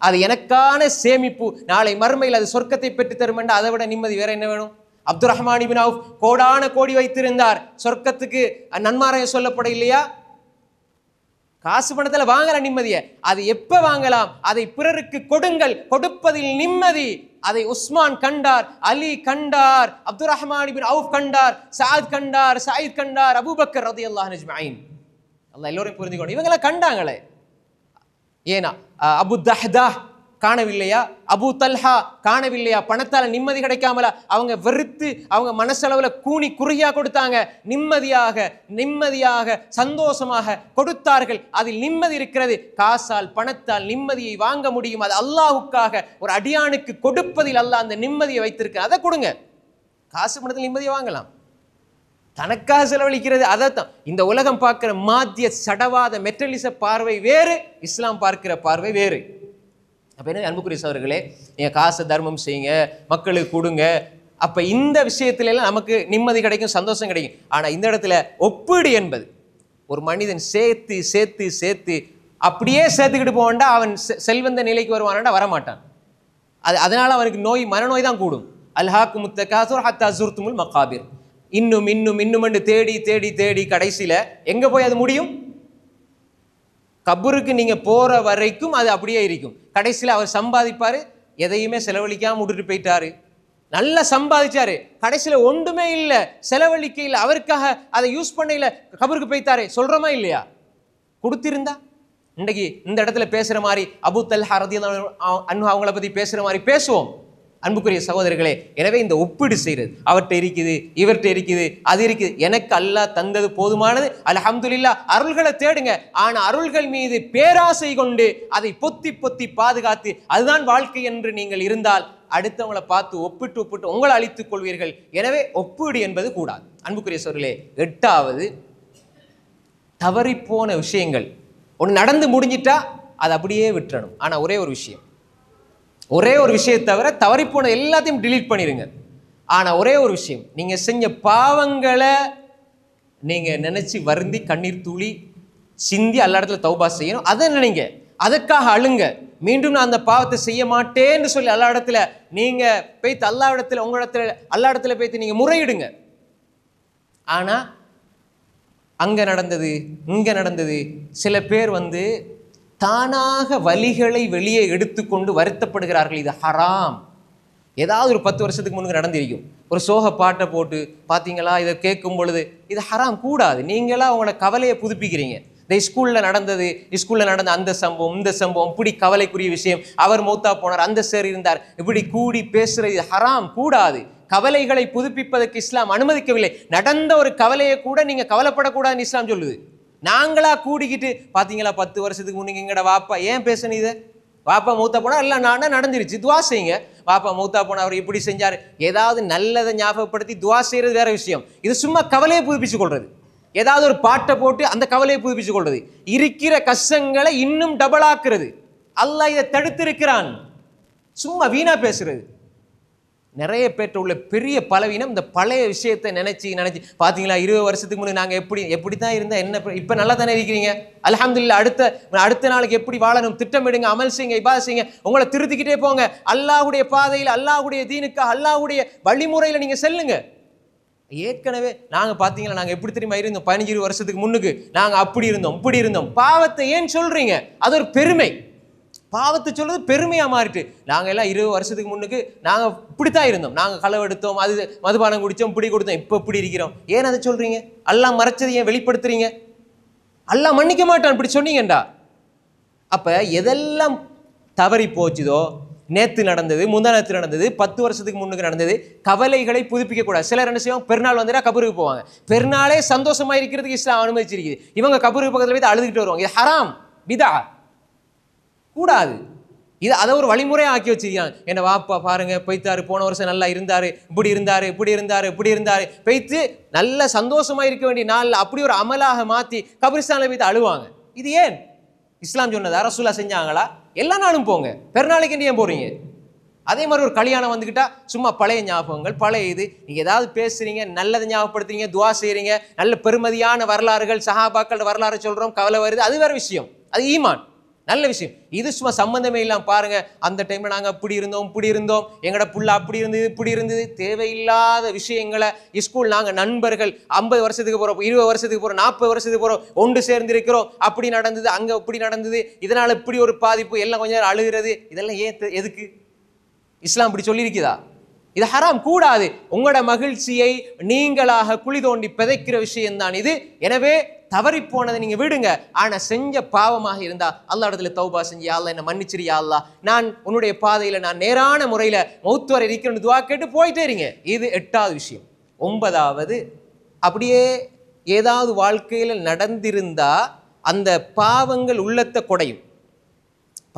அது எனக்கான சேமிப்பு, நாளை மறுமையில் அது சொர்க்கத்தை பெற்று தரும் என்றால் அதை விட நிம்மதி வேற என்ன வேணும்? அப்துல் ரஹ்மான் இப்னு அவுஃப் கோடான கோடி வைத்திருந்தார், சொர்க்கத்துக்கு நன்மாராயம் சொல்லப்பட இல்லையா? காசு பணத்தில் வாங்கலாம் நிம்மதியை. அது எப்ப வாங்கலாம்? அதை பிறருக்கு கொடுங்கள், கொடுப்பதில் நிம்மதி. அதை உஸ்மான் கண்டார், அலி கண்டார், அப்துல் ரஹ்மான் இப்னு அவுஃப் கண்டார், சஅத் கண்டார், சயீத் கண்டார், அபூபக்கர் ரலியல்லாஹு அன்ஹு அஜ்மஈன். அல்லாஹ் எல்லோரையும் புரிஞ்சுக்கணும். இவங்கெல்லாம் கண்டாங்களே. ஏனா அபு தஹ்தா காணவில்லையா? அபு தல்ஹா காணவில்லையா? பணத்தால் நிம்மதி கிடைக்காமல அவங்க வெறுத்து அவங்க மனசளவில் கூனி குறுகியா கொடுத்தாங்க. நிம்மதியாக நிம்மதியாக சந்தோஷமாக கொடுத்தார்கள். அதில் நிம்மதி இருக்கிறது. காசால் பணத்தால் நிம்மதியை வாங்க முடியும். அது அல்லாஹ்வுக்காக ஒரு அடியானுக்கு கொடுப்பதில் அல்லாஹ் அந்த நிம்மதியை வைத்திருக்க. அதை கொடுங்க. காசு பணத்தில் நிம்மதியை வாங்கலாம். தனக்காக செலவழிக்கிறது அதைத்தான். இந்த உலகம் பார்க்கிற மாத்திய சடவாத மெட்டலிச பார்வை வேறு, இஸ்லாம் பார்க்கிற பார்வை வேறு. அப்போ என்ன அன்புக்குரிய சகோதரர்களே, நீங்கள் காசை தர்மம் செய்யுங்க, மக்களுக்கு கொடுங்க. அப்போ இந்த விஷயத்துலலாம் நமக்கு நிம்மதி கிடைக்கும், சந்தோஷம் கிடைக்கும். ஆனால் இந்த இடத்துல ஒப்பீடு என்பது ஒரு மனிதன் சேர்த்து சேர்த்து சேர்த்து அப்படியே சேர்த்துக்கிட்டு போவான்டா அவன் செல்வந்த நிலைக்கு வருவான்டா, வரமாட்டான். அதனால அவனுக்கு நோய், மனநோய் தான் கூடும். அல்ஹாக்குமுத் தகாசுர் ஹத்தா ஸுர்துமுல் மகாபிர். இன்னும் இன்னும் இன்னும் தேடி தேடி தேடி கடைசியில் எங்கே போய் அது முடியும்? கபருக்கு நீங்க போற வரைக்கும் அது அப்படியே இருக்கும். கடைசியில் அவர் சம்பாதிப்பாரு, எதையுமே செலவழிக்காம விட்டுட்டு போயிட்டாரு. நல்லா சம்பாதிச்சாரு, கடைசியில் ஒன்றுமே இல்லை, செலவழிக்க இல்லை, அவருக்காக அதை யூஸ் பண்ண இல்லை, கபருக்கு போய்த்தாரு. சொல்றோமா இல்லையா? கொடுத்திருந்தா இன்றைக்கு இந்த இடத்துல பேசுற மாதிரி அபூ தல்ஹா ரலியல்லாஹு அன்ஹு அவங்கள பத்தி பேசுற மாதிரி பேசுவோம். அன்புக்குரிய சகோதரர்களே, எனவே இந்த ஒப்பீடு செய்கிறது, அவர்கிட்ட இருக்குது, இவர்கிட்ட இருக்குது, அது இருக்குது, எனக்கு அல்லாஹ் தந்தது போதுமானது, அல்ஹம்துலில்லாஹ். அருள்களை தேடுங்க. ஆனால் அருள்கள் மீது பேராசை கொண்டு அதை பொத்தி பொத்தி பாதுகாத்து அதுதான் வாழ்க்கை என்று நீங்கள் இருந்தால் அடுத்தவங்களை பார்த்து ஒப்பிட்டு ஒப்பிட்டு உங்களை அழித்துக் கொள்வீர்கள். எனவே ஒப்பீடு என்பது கூடாது. அன்புக்குரிய சகோதரர்களே, 8வது, தவறிப்போன விஷயங்கள் ஒன்று நடந்து முடிஞ்சிட்டா அதை அப்படியே விட்டுறணும். ஆனால் ஒரே ஒரு விஷயத்தை தவிர தவறிப்போன எல்லாத்தையும் டிலீட் பண்ணிடுங்க. ஆனால் ஒரே ஒரு விஷயம், நீங்கள் செஞ்ச பாவங்களை நீங்கள் நினச்சி வருந்தி கண்ணீர் தூளி சிந்தி எல்லா இடத்துல தௌபா செய்யணும். அதை நினைங்க, அதுக்காக அழுங்க. மீண்டும் நான் அந்த பாவத்தை செய்ய மாட்டேன்னு சொல்லி அல்லா இடத்துல நீங்க போய்த்து அல்லா இடத்துல உங்களிடத்துல அல்லா இடத்துல போய்த்து நீங்க முறையிடுங்க. ஆனா அங்க நடந்தது இங்க நடந்தது. சில பேர் தானாக வலிகளை வெளியே எடுத்துக்கொண்டு வருத்தப்படுகிறார்கள், இது ஹராம். ஏதாவது ஒரு 10 வருஷத்துக்கு முன்னுக்கு நடந்திருக்கும், ஒரு சோக பாட்டை போட்டு பார்த்தீங்களா இதை கேட்கும் பொழுது இது ஹராம், கூடாது. நீங்களா உங்களோட கவலையை புதுப்பிக்கிறீங்க. இந்த ஸ்கூலில் நடந்த அந்த சம்பவம் இந்த சம்பவம் இப்படி கவலைக்குரிய விஷயம், அவர் மௌத்தா போனார், அந்த சார் இருந்தார், இப்படி கூடி பேசுறது ஹராம், கூடாது. கவலைகளை புதுப்பிப்பதற்கு இஸ்லாம் அனுமதிக்கவில்லை. நடந்த ஒரு கவலையை கூட நீங்க கவலைப்படக்கூடாதுன்னு இஸ்லாம் சொல்லுது. நாங்களா கூடிக்கிட்டு பார்த்தீங்களா 10 வருஷத்துக்கு முன்னுக்கு எங்கட வாப்பா ஏன் பேசணும், இதை வாப்பா மௌத்தா போனா எல்லாம் நானா நடந்துருச்சு, துவா செய்யுங்க. வாப்பா மௌத்தா போனா அவர் இப்படி செஞ்சார், ஏதாவது நல்லதை ஞாபகப்படுத்தி துவா செய்யறது வேற விஷயம். இது சும்மா கவலையை புதுப்பிச்சு கொள்றது. ஏதாவது ஒரு பாட்டை போட்டு அந்த கவலையை புதுப்பிச்சு கொள்றது, இருக்கிற கஷ்டங்களை இன்னும் டபுள் ஆக்குறது. அல்லாஹ் இதை தடுத்திருக்கிறான். சும்மா வீணா பேசுறது. நிறைய பேர்ட்ட உள்ள பெரிய பலவீனம் இந்த பழைய விஷயத்தை நினைச்சு பார்த்தீங்களா 20 வருஷத்துக்கு முன்னாடி நாங்கள் எப்படி தான் இருந்தால் என்ன, இப்போ நல்லா தானே இருக்கிறீங்க, அல்ஹம்துலில்லாஹ். அடுத்த நாளைக்கு எப்படி வாழணும் திட்டமிடுங்க, அமல் செய்யுங்க, இபாதத் செய்யுங்க, உங்களை திருத்திக்கிட்டே போங்க. அல்லாஹ்வுடைய பாதையில், அல்லாஹ்வுடைய தீனுக்காக, அல்லாஹ்வுடைய வழிமுறையில் நீங்கள் செல்லுங்க. ஏற்கனவே நாங்கள் பார்த்தீங்களா நாங்கள் எப்படி தெரியுமா இருந்தோம், 15-20 வருஷத்துக்கு முன்னுக்கு நாங்கள் அப்படி இருந்தோம் இப்படி இருந்தோம். பாவத்தை ஏன் சொல்றீங்க? அது ஒரு பெருமை. பாவத்தை சொல்றது பெருமையா மாறிட்டு, நாங்கள் எல்லாம் 20 வருஷத்துக்கு முன்னுக்கு நாங்கள் இப்படித்தான் இருந்தோம், நாங்கள் களவெடுத்தோம், அது மதுபானம் குடித்தோம், இப்படி கொடுத்தோம், இப்போ இப்படி இருக்கிறோம். ஏன் அதை சொல்றீங்க? அல்லாஹ் மறைச்சது ஏன் வெளிப்படுத்துறீங்க? அல்லாஹ் மன்னிக்க மாட்டான் இப்படி சொன்னீங்கண்டா. அப்ப எதெல்லாம் தவறி போச்சுதோ, நேற்று நடந்தது, முந்தானத்து நடந்தது, 10 வருஷத்துக்கு முன்னுக்கு நடந்தது, கவலைகளை புதுப்பிக்க கூடாது. சிலர் என்ன செய்வாங்க, பெருநாள் வந்துட்டா கபருக்கு போவாங்க. பெருநாளே சந்தோஷமா இருக்கிறதுக்கு இஸ்லாம் அனுமதிச்சிருக்குது. இவங்க கபருக்கு பக்கத்துல போய் அழுதுகிட்டு வருவாங்க. இது ஹராம், பிதா, கூடாது. இது அதை ஒரு வழிமுறையாக ஆக்கி வச்சிருக்காங்க. என்ன வாப்பா பாருங்க போய்த்தாரு, போன வருஷம் நல்லா இருந்தாரு, இப்படி இருந்தாரு போய்த்து நல்ல சந்தோஷமா இருக்க வேண்டிய நாளில் அப்படி ஒரு அமலாக மாற்றி கபிரிஸ்தானில் போய்த்து அழுவாங்க. இது ஏன் இஸ்லாம் சொன்னதா? ரசூலா செஞ்சாங்களா? எல்லா நாளும் போங்க, பெருநாளைக்கு ஏன் போறீங்க? அதே மாதிரி ஒரு கல்யாணம் வந்துக்கிட்டா சும்மா பழைய ஞாபகங்கள், பழைய இது, நீங்கள் ஏதாவது பேசுறீங்க, நல்லதை ஞாபகப்படுத்துறீங்க, துவா செய்கிறீங்க, நல்ல பெருமதியான வரலாறுகள் சஹாபாக்கள் வரலாறு சொல்கிறோம், கவலை வருது, அது வேறு விஷயம், அது ஈமான், நல்ல விஷயம். இது சும்மா சம்பந்தமே இல்லாம பாருங்க, அந்த டைம்ல நாங்க அப்படி இருந்தோம், எங்கட புள்ள அப்படி இருந்தது இப்படி இருந்தது, தேவையில்லாத விஷயங்களை. ஸ்கூல் நாங்க நண்பர்கள் 50 வருஷத்துக்கு போறோம், 20 வருஷத்துக்கு போறோம், 40 வருஷத்துக்கு போறோம், ஒன்று சேர்ந்து இருக்கிறோம், அப்படி நடந்தது, அங்க இப்படி நடந்தது, இதனால இப்படி ஒரு பாதிப்பு, எல்லாம் கொஞ்சம் நேரம் அழுகிறது, இதெல்லாம் ஏன் எதுக்கு? இஸ்லாம் இப்படி சொல்லியிருக்குதா? இது ஹராம், கூடாது. உங்களோட மகிழ்ச்சியை நீங்களாக குழி தோண்டி பிதைக்கிற விஷயம்தான் இது. எனவே தவறி போனதை நீங்க விடுங்க. ஆனா செஞ்ச பாவமாக இருந்தா அல்லாஹ் இடத்துல தௌபா செஞ்சு, யா அல்லாஹ் என்ன மன்னிச்சிரியா அல்லாஹ், நான் உன்னுடைய பாதையில நான் நேரான முறையில மௌத்து வரை இருக்கிறேன்னு துவா கேட்டு போயிட்டே இருங்க. இது 8வது விஷயம். 9வது, அப்படியே ஏதாவது வாழ்க்கையில நடந்திருந்தா அந்த பாவங்கள் உள்ளத்தை குடையும்.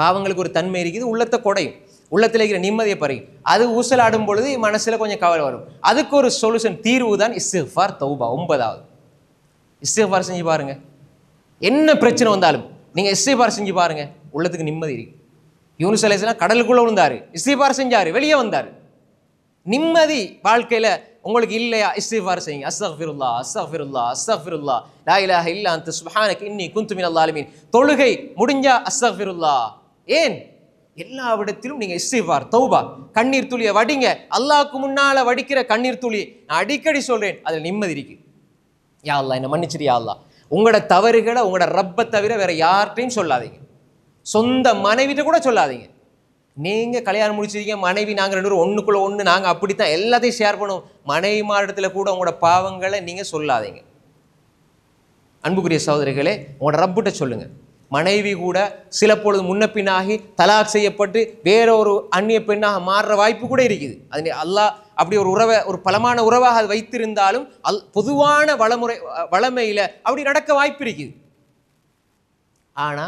பாவங்களுக்கு ஒரு தன்மை இருக்குது, உள்ளத்தை குடையும், உள்ளத்தில் இருக்கிற நிம்மதியை பறியும். அது ஊசலாடும் பொழுது மனசுல கொஞ்சம் கவலை வரும். அதுக்கு ஒரு சொல்யூஷன், தீர்வு தான் இஸ்திக்ஃபார், தௌபா. 9வது இஸ்திக்ஃபார் செஞ்சு பாருங்க. என்ன பிரச்சனை வந்தாலும் நீங்க இஸ்திக்ஃபார் செஞ்சு பாருங்க, உள்ளத்துக்கு நிம்மதி இருக்கு. யூனுஸ் அலைஹிஸ்ஸலாம் கடலுக்குள்ள விழுந்தாரு, இஸ்திக்ஃபார் செஞ்சாரு, வெளியே வந்தாரு. நிம்மதி வாழ்க்கையில உங்களுக்கு இல்லையா? இஸ்திக்ஃபார் செய்யுங்க. அஸ்தக்ஃபிருல்லாஹ் அஸ்தக்ஃபிருல்லாஹ் அஸ்தக்ஃபிருல்லாஹ் லா இலாஹ இல்லா அன்த சுப்ஹானக இன்னி குன்து மினல் ஸாலிமீன். தொழுகை முடிஞ்சா அஸ்தக்ஃபிருல்லாஹ். ஏன்? எல்லா விடத்திலும் நீங்க இஸ்திக்ஃபார், தௌபா, கண்ணீர் துளியை வடிங்க. அல்லாஹ்வுக்கு முன்னால வடிக்கிற கண்ணீர் துளி, நான் அடிக்கடி சொல்றேன், அதுல நிம்மதி இருக்கு. யா அல்லாஹ் என்ன மன்னிச்சிரு யா அல்லாஹ். உங்களோட தவறுகளை உங்களோட ரப்பை தவிர வேற யார்கிட்டையும் சொல்லாதீங்க. சொந்த மனைவிட்ட கூட சொல்லாதீங்க. நீங்க கல்யாணம் முடிச்சிருக்கீங்க, மனைவி நாங்கள் 2 பேரும் ஒண்ணுக்குள்ள ஒன்று, நாங்க அப்படித்தான் எல்லாத்தையும் ஷேர் பண்ணுவோம். மனைவி மாடத்துல கூட உங்களோட பாவங்களை நீங்க சொல்லாதீங்க. அன்புக்குரிய சகோதரிகளே, உங்களோட ரப்பிட்ட சொல்லுங்க. மனைவி கூட சில பொழுது முன்ன பின்னாகி தலாக் செய்யப்பட்டு வேற ஒரு அந்நிய பெண்ணாக மாறுற வாய்ப்பு கூட இருக்குது. அது அல்லாஹ் அப்படி ஒரு உறவை, ஒரு பலமான உறவாக அது வைத்திருந்தாலும் பொதுவான வளமையில அப்படி நடக்க வாய்ப்பு இருக்குது. ஆனா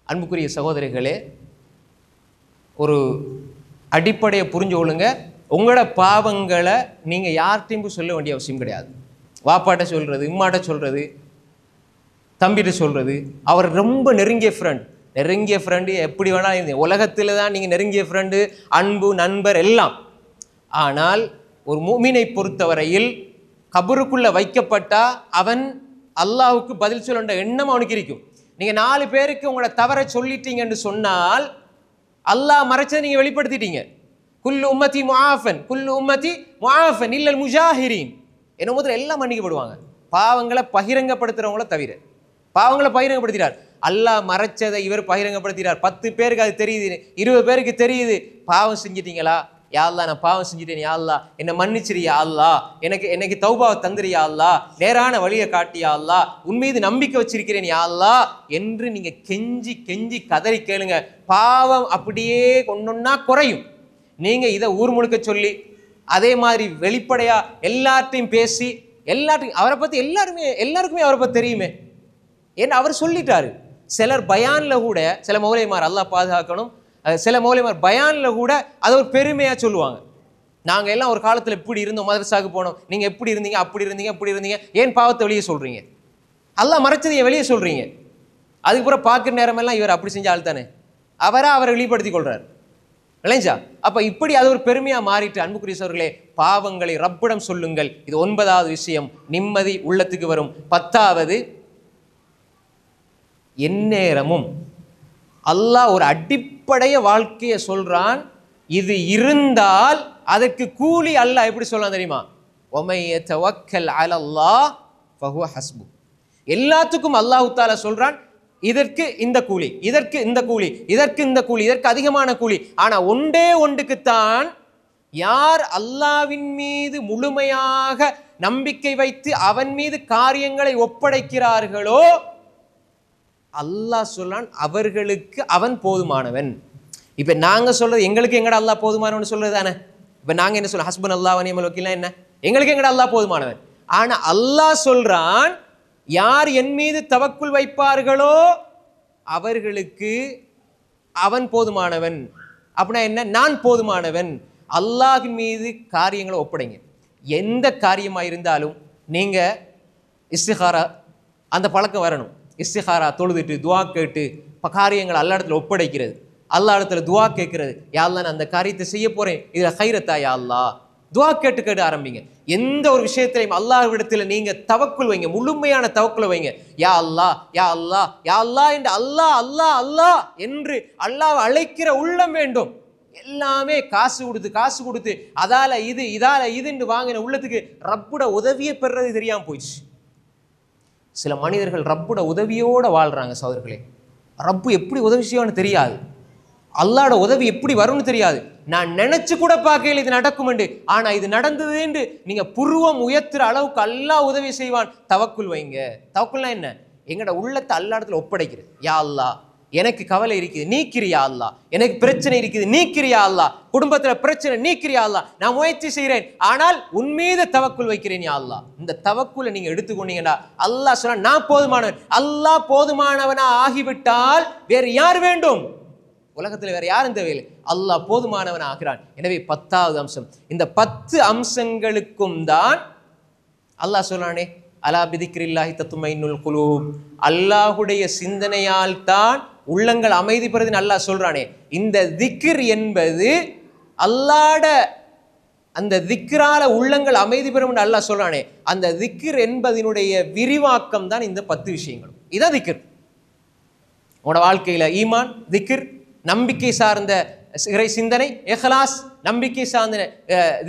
அன்புக்குரிய சகோதரிகளே, ஒரு அடிப்படையை புரிஞ்சு கொள்ளுங்க. உங்களோட பாவங்களை நீங்க யார்கிட்டையும் சொல்ல வேண்டிய அவசியம் கிடையாது. வாப்பாட்ட சொல்றது, இம்மாட்ட சொல்றது, தம்பிட்ட சொல்றது, அவர் ரொம்ப நெருங்கிய ஃப்ரெண்டு எப்படி வேணா இருந்தீங்க, உலகத்துல தான் நீங்க நெருங்கிய ஃப்ரெண்டு, அன்பு, நண்பர் எல்லாம். ஆனால் ஒரு முஃமினை பொறுத்தவரையில் கபருக்குள்ள வைக்கப்பட்டா அவன் அல்லாஹ்வுக்கு பதில் சொல்ல எண்ணம் அவனுக்கு இருக்கும். நீங்க 4 பேருக்கு உங்களோட தவறை சொல்லிட்டீங்கன்னு சொன்னால் அல்லாஹ் மறைச்சதை நீங்க வெளிப்படுத்திட்டீங்க. குல்லு உம்மதி முஆஃபன், குல்லு உம்மதி முஆஃபன் இல்லல் முஜாஹிரீன். என்ன முதல்ல எல்லாம் மன்னிக்கப்படுவாங்க, பாவங்களை பகிரங்கப்படுத்துறவங்கள தவிர. பாவங்களை பகிரங்கப்படுத்தினார் அல்லாஹ், மறைச்சதை இவர் பகிரங்கப்படுத்தினார். 10 பேருக்கு அது தெரியுது, 20 பேருக்கு தெரியுது. பாவம் செஞ்சிட்டீங்களா? யா அல்லாஹ், நான் பாவம் செஞ்சிட்டேன், யா அல்லாஹ் என்னை மன்னிச்சிரியா அல்லாஹ், எனக்கு தௌபாவை தந்துரியா அல்லாஹ், நேரான வழியை காட்டியா அல்லாஹ், உன் மீது நம்பிக்கை வச்சிருக்கிறேன் யா அல்லாஹ் என்று நீங்க கெஞ்சி கெஞ்சி கதறி கேளுங்க. பாவம் அப்படியே ஒன்னொன்னா குறையும். நீங்க இதை ஊர் முழுக்க சொல்லி அதே மாதிரி வெளிப்படையா எல்லார்ட்டையும் பேசி எல்லார்ட்டையும் அவரை பத்தி எல்லாருக்குமே அவரை பத்தி தெரியுமே, ஏன்னா அவர் சொல்லிட்டாரு. சிலர் பயான்ல கூட, சில மௌலைமார் அல்லாஹ் பாதுகாக்கணும், சில மௌலைமார் பயான்ல கூட அதை ஒரு பெருமையா சொல்லுவாங்க. நாங்க எல்லாம் ஒரு காலத்துல இப்படி இருந்தோம், மதரசாவுக்கு போனோம், நீங்க எப்படி இருந்தீங்க, அப்படி இருந்தீங்க, இப்படி இருந்தீங்க, ஏன் பாவத்தை வெளியே சொல்றீங்க? அல்லாஹ் மறைச்சதை வெளியே சொல்றீங்க. அதுக்கப்புறம் பார்க்குற நேரமெல்லாம் இவர் அப்படி செஞ்ச ஆள் தானே, அவரை வெளிப்படுத்தி கொள்றாரு இல்லைஞ்சா? அப்ப இப்படி அது ஒரு பெருமையா மாறிட்டு, அன்புக்குரியவர்களே, பாவங்களை ரப்பிடம் சொல்லுங்கள். இது 9வது விஷயம், நிம்மதி உள்ளத்துக்கு வரும். 10வது, எந்நேரமும் அல்லாஹ் ஒரு அடிப்படைய வாழ்க்கையை சொல்றான். இது இருந்தால் அதற்கு கூலி அல்லாஹ் எப்படி சொல்லலாம் தெரியுமா? வமை யதவக்கல் அலல்லாஹ் ஃபஹுவ ஹஸ்பு. எல்லாத்துக்கும் அல்லாஹ் தஆலா சொல்றான், இதற்கு இந்த கூலி, இதற்கு இந்த கூலி, இதற்கு இந்த கூலி, இதற்கு அதிகமான கூலி. ஆனா ஒன்றுக்குத்தான், யார் அல்லாஹ்வின் மீது முழுமையாக நம்பிக்கை வைத்து அவன் மீது காரியங்களை ஒப்படைக்கிறார்களோ அல்லாஹ் சொல்றான் அவர்களுக்கு அவன் போதுமானவன். இப்ப நாங்க சொல்றது எங்களுக்கு எங்கட அல்லாஹ் போதுமானவன் சொல்றது தானே. இப்ப நாங்க என்ன சொல்றோம், ஹஸ்பன் அல்லாஹ் வ நிஅமல் வக்கீல் என்ன, எங்களுக்கு எங்கட அல்லாஹ் போதுமானவன். ஆனா அல்லாஹ் சொல்றான், யார் என் மீது தவக்குல் வைப்பார்களோ அவர்களுக்கு அவன் போதுமானவன். அப்படின்னா என்ன? நான் போதுமானவன். அல்லாஹ் மீது காரியங்களை ஒப்படைங்க. எந்த காரியமா இருந்தாலும் நீங்க இஸ்திகாரா, அந்த பழக்கம் வரணும். இஸ்திகாரா தொழுதுட்டு துவா கேட்டு காரியங்களை அல்லா இடத்துல ஒப்படைக்கிறது, அல்லா இடத்துல துவா கேட்கிறது. யா அல்லாஹ், நான் அந்த காரியத்தை செய்ய போறேன், இதுல கைரத்தா யா அல்லாஹ், துவா கேட்டு ஆரம்பிங்க. எந்த ஒரு விஷயத்திலையும் அல்லாஹ்விடத்துல நீங்க தவக்குல் வைங்க, முழுமையான தவக்குல் வைங்க. யா அல்லாஹ், யா அல்லாஹ், யா அல்லாஹ் என்று அல்லாஹ் அல்லாஹ் அல்லாஹ் என்று அல்லாஹ் அழைக்கிற உள்ளம் வேண்டும். எல்லாமே காசு கொடுத்து அதால இது இதால இதுன்னு வாங்கின உள்ளத்துக்கு ரப்புட உதவியை பெறது தெரியாம போயிடுச்சு. சில மனிதர்கள் ரப்புட உதவியோட வாழ்றாங்க சகோதரர்களே. ரப்பு எப்படி உதவி செய்வான்னு தெரியாது, அல்லாஹ்வோட உதவி எப்படி வரும்னு தெரியாது. நான் நினைச்சு கூட பார்க்கல இது நடக்கும் என்று, ஆனா இது நடந்தது என்று நீங்க புருவம் உயர்த்துற அளவுக்கு அல்லாஹ் உதவி செய்வான். தவக்குல் வைங்க. தவக்குல்னா என்ன? எங்கட உள்ளத்தை அல்லாஹ் இடத்துல ஒப்படைக்கிறது. யா அல்லாஹ், எனக்கு கவலை இருக்குது, நீக்கிறியா அல்லாஹ், எனக்கு பிரச்சனை இருக்குது, நீக்கிறியா அல்லாஹ், குடும்பத்துல பிரச்சனை நீக்கிறியா அல்லாஹ், நான் முயற்சி செய்கிறேன், ஆனால் உன் மீது தவக்குல் வைக்கிறேன் யா அல்லாஹ். இந்த தவக்குலை நீங்க எடுத்துக்கொண்டீங்கன்னா அல்லாஹ் சொன்னா நான் போதுமானவன். அல்லாஹ் போதுமானவனா ஆகிவிட்டால் வேறு யார் வேண்டும்? உலகத்தில் வேற யாரும் தேவையில்லை, அல்லாஹ் போதுமானவன் ஆகிறான். எனவே 10வது அம்சம், இந்த 10 அம்சங்களுக்கும் தான் அல்லாஹ் சொல்றானே, அலா பிதிக்ரில்லாஹி தத்மைனுல் குலூப், அல்லாஹுடைய சிந்தனையால் தான் உள்ளங்கள் அமைதி பெறுதுன்னு அல்லாஹ் சொல்றானே. இந்த திக்ர் என்பது அல்லாஹ்ட அந்த திக்ரால உள்ளங்கள் அமைதி பெறும் அல்லாஹ் சொல்றானே, அந்த திக்ர் என்பதனுடைய விரிவாக்கம் தான் இந்த 10 விஷயங்களும். இதான் திக்ர். உங்களோட வாழ்க்கையில ஈமான் திக்ர், நம்பிக்கை சார்ந்த இறை சிந்தனை, இஹ்லாஸ் நம்பிக்கை சார்ந்த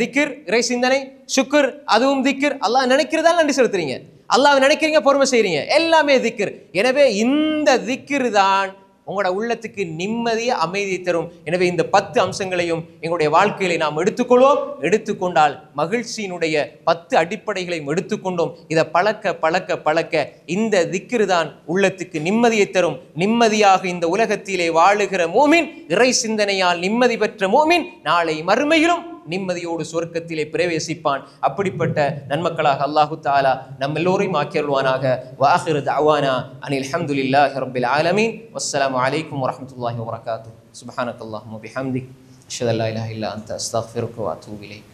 திக்ர் இறை சிந்தனை, சுக்ர் அதுவும் திக்ர். அல்லாஹ் நினைக்கிறதால நன்றி செலுத்துறீங்க, அல்லாஹ் நினைக்கிறீங்க, பொறுமை செய்றீங்க, எல்லாமே திக்ர். எனவே இந்த திக்ர் தான் உங்களோட உள்ளத்துக்கு நிம்மதியை அமைதியை தரும். எனவே இந்த 10 அம்சங்களையும் எங்களுடைய வாழ்க்கையில நாம் எடுத்துக்கொள்வோம். எடுத்துக்கொண்டால் மகிழ்ச்சியினுடைய 10 அடிப்படைகளையும் எடுத்துக்கொண்டோம். இதை பழக்க பழக்க பழக்க இந்த திக்ர் தான் உள்ளத்துக்கு நிம்மதியை தரும். நிம்மதியாக இந்த உலகத்திலே வாழுகிற மூமின், இறை சிந்தனையால் நிம்மதி பெற்ற மூமின், நாளை மறுமையிலும் நிம்மதியோடு சொர்க்கத்திலே பிரவேசிப்பான். அப்படிப்பட்ட நன்மக்களாக அல்லாஹு தஆலா நம்ம எல்லோரையும் ஆக்கியருள்வானாக. வஆகிரு தஅவானா அனில் ஹம்துலில்லாஹி ரப்பில் ஆலமீன். வஸ்ஸலாமு அலைக்கும் வரஹ்மத்துல்லாஹி வபரகாத்துஹு. சுப்ஹானக்கல்லாஹும்ம வபிஹம்திக், அஷ்ஹது அல்லா இலாஹா இல்லா அன்த அஸ்தக்ஃபிருக வ அத்தூபு இலைக்.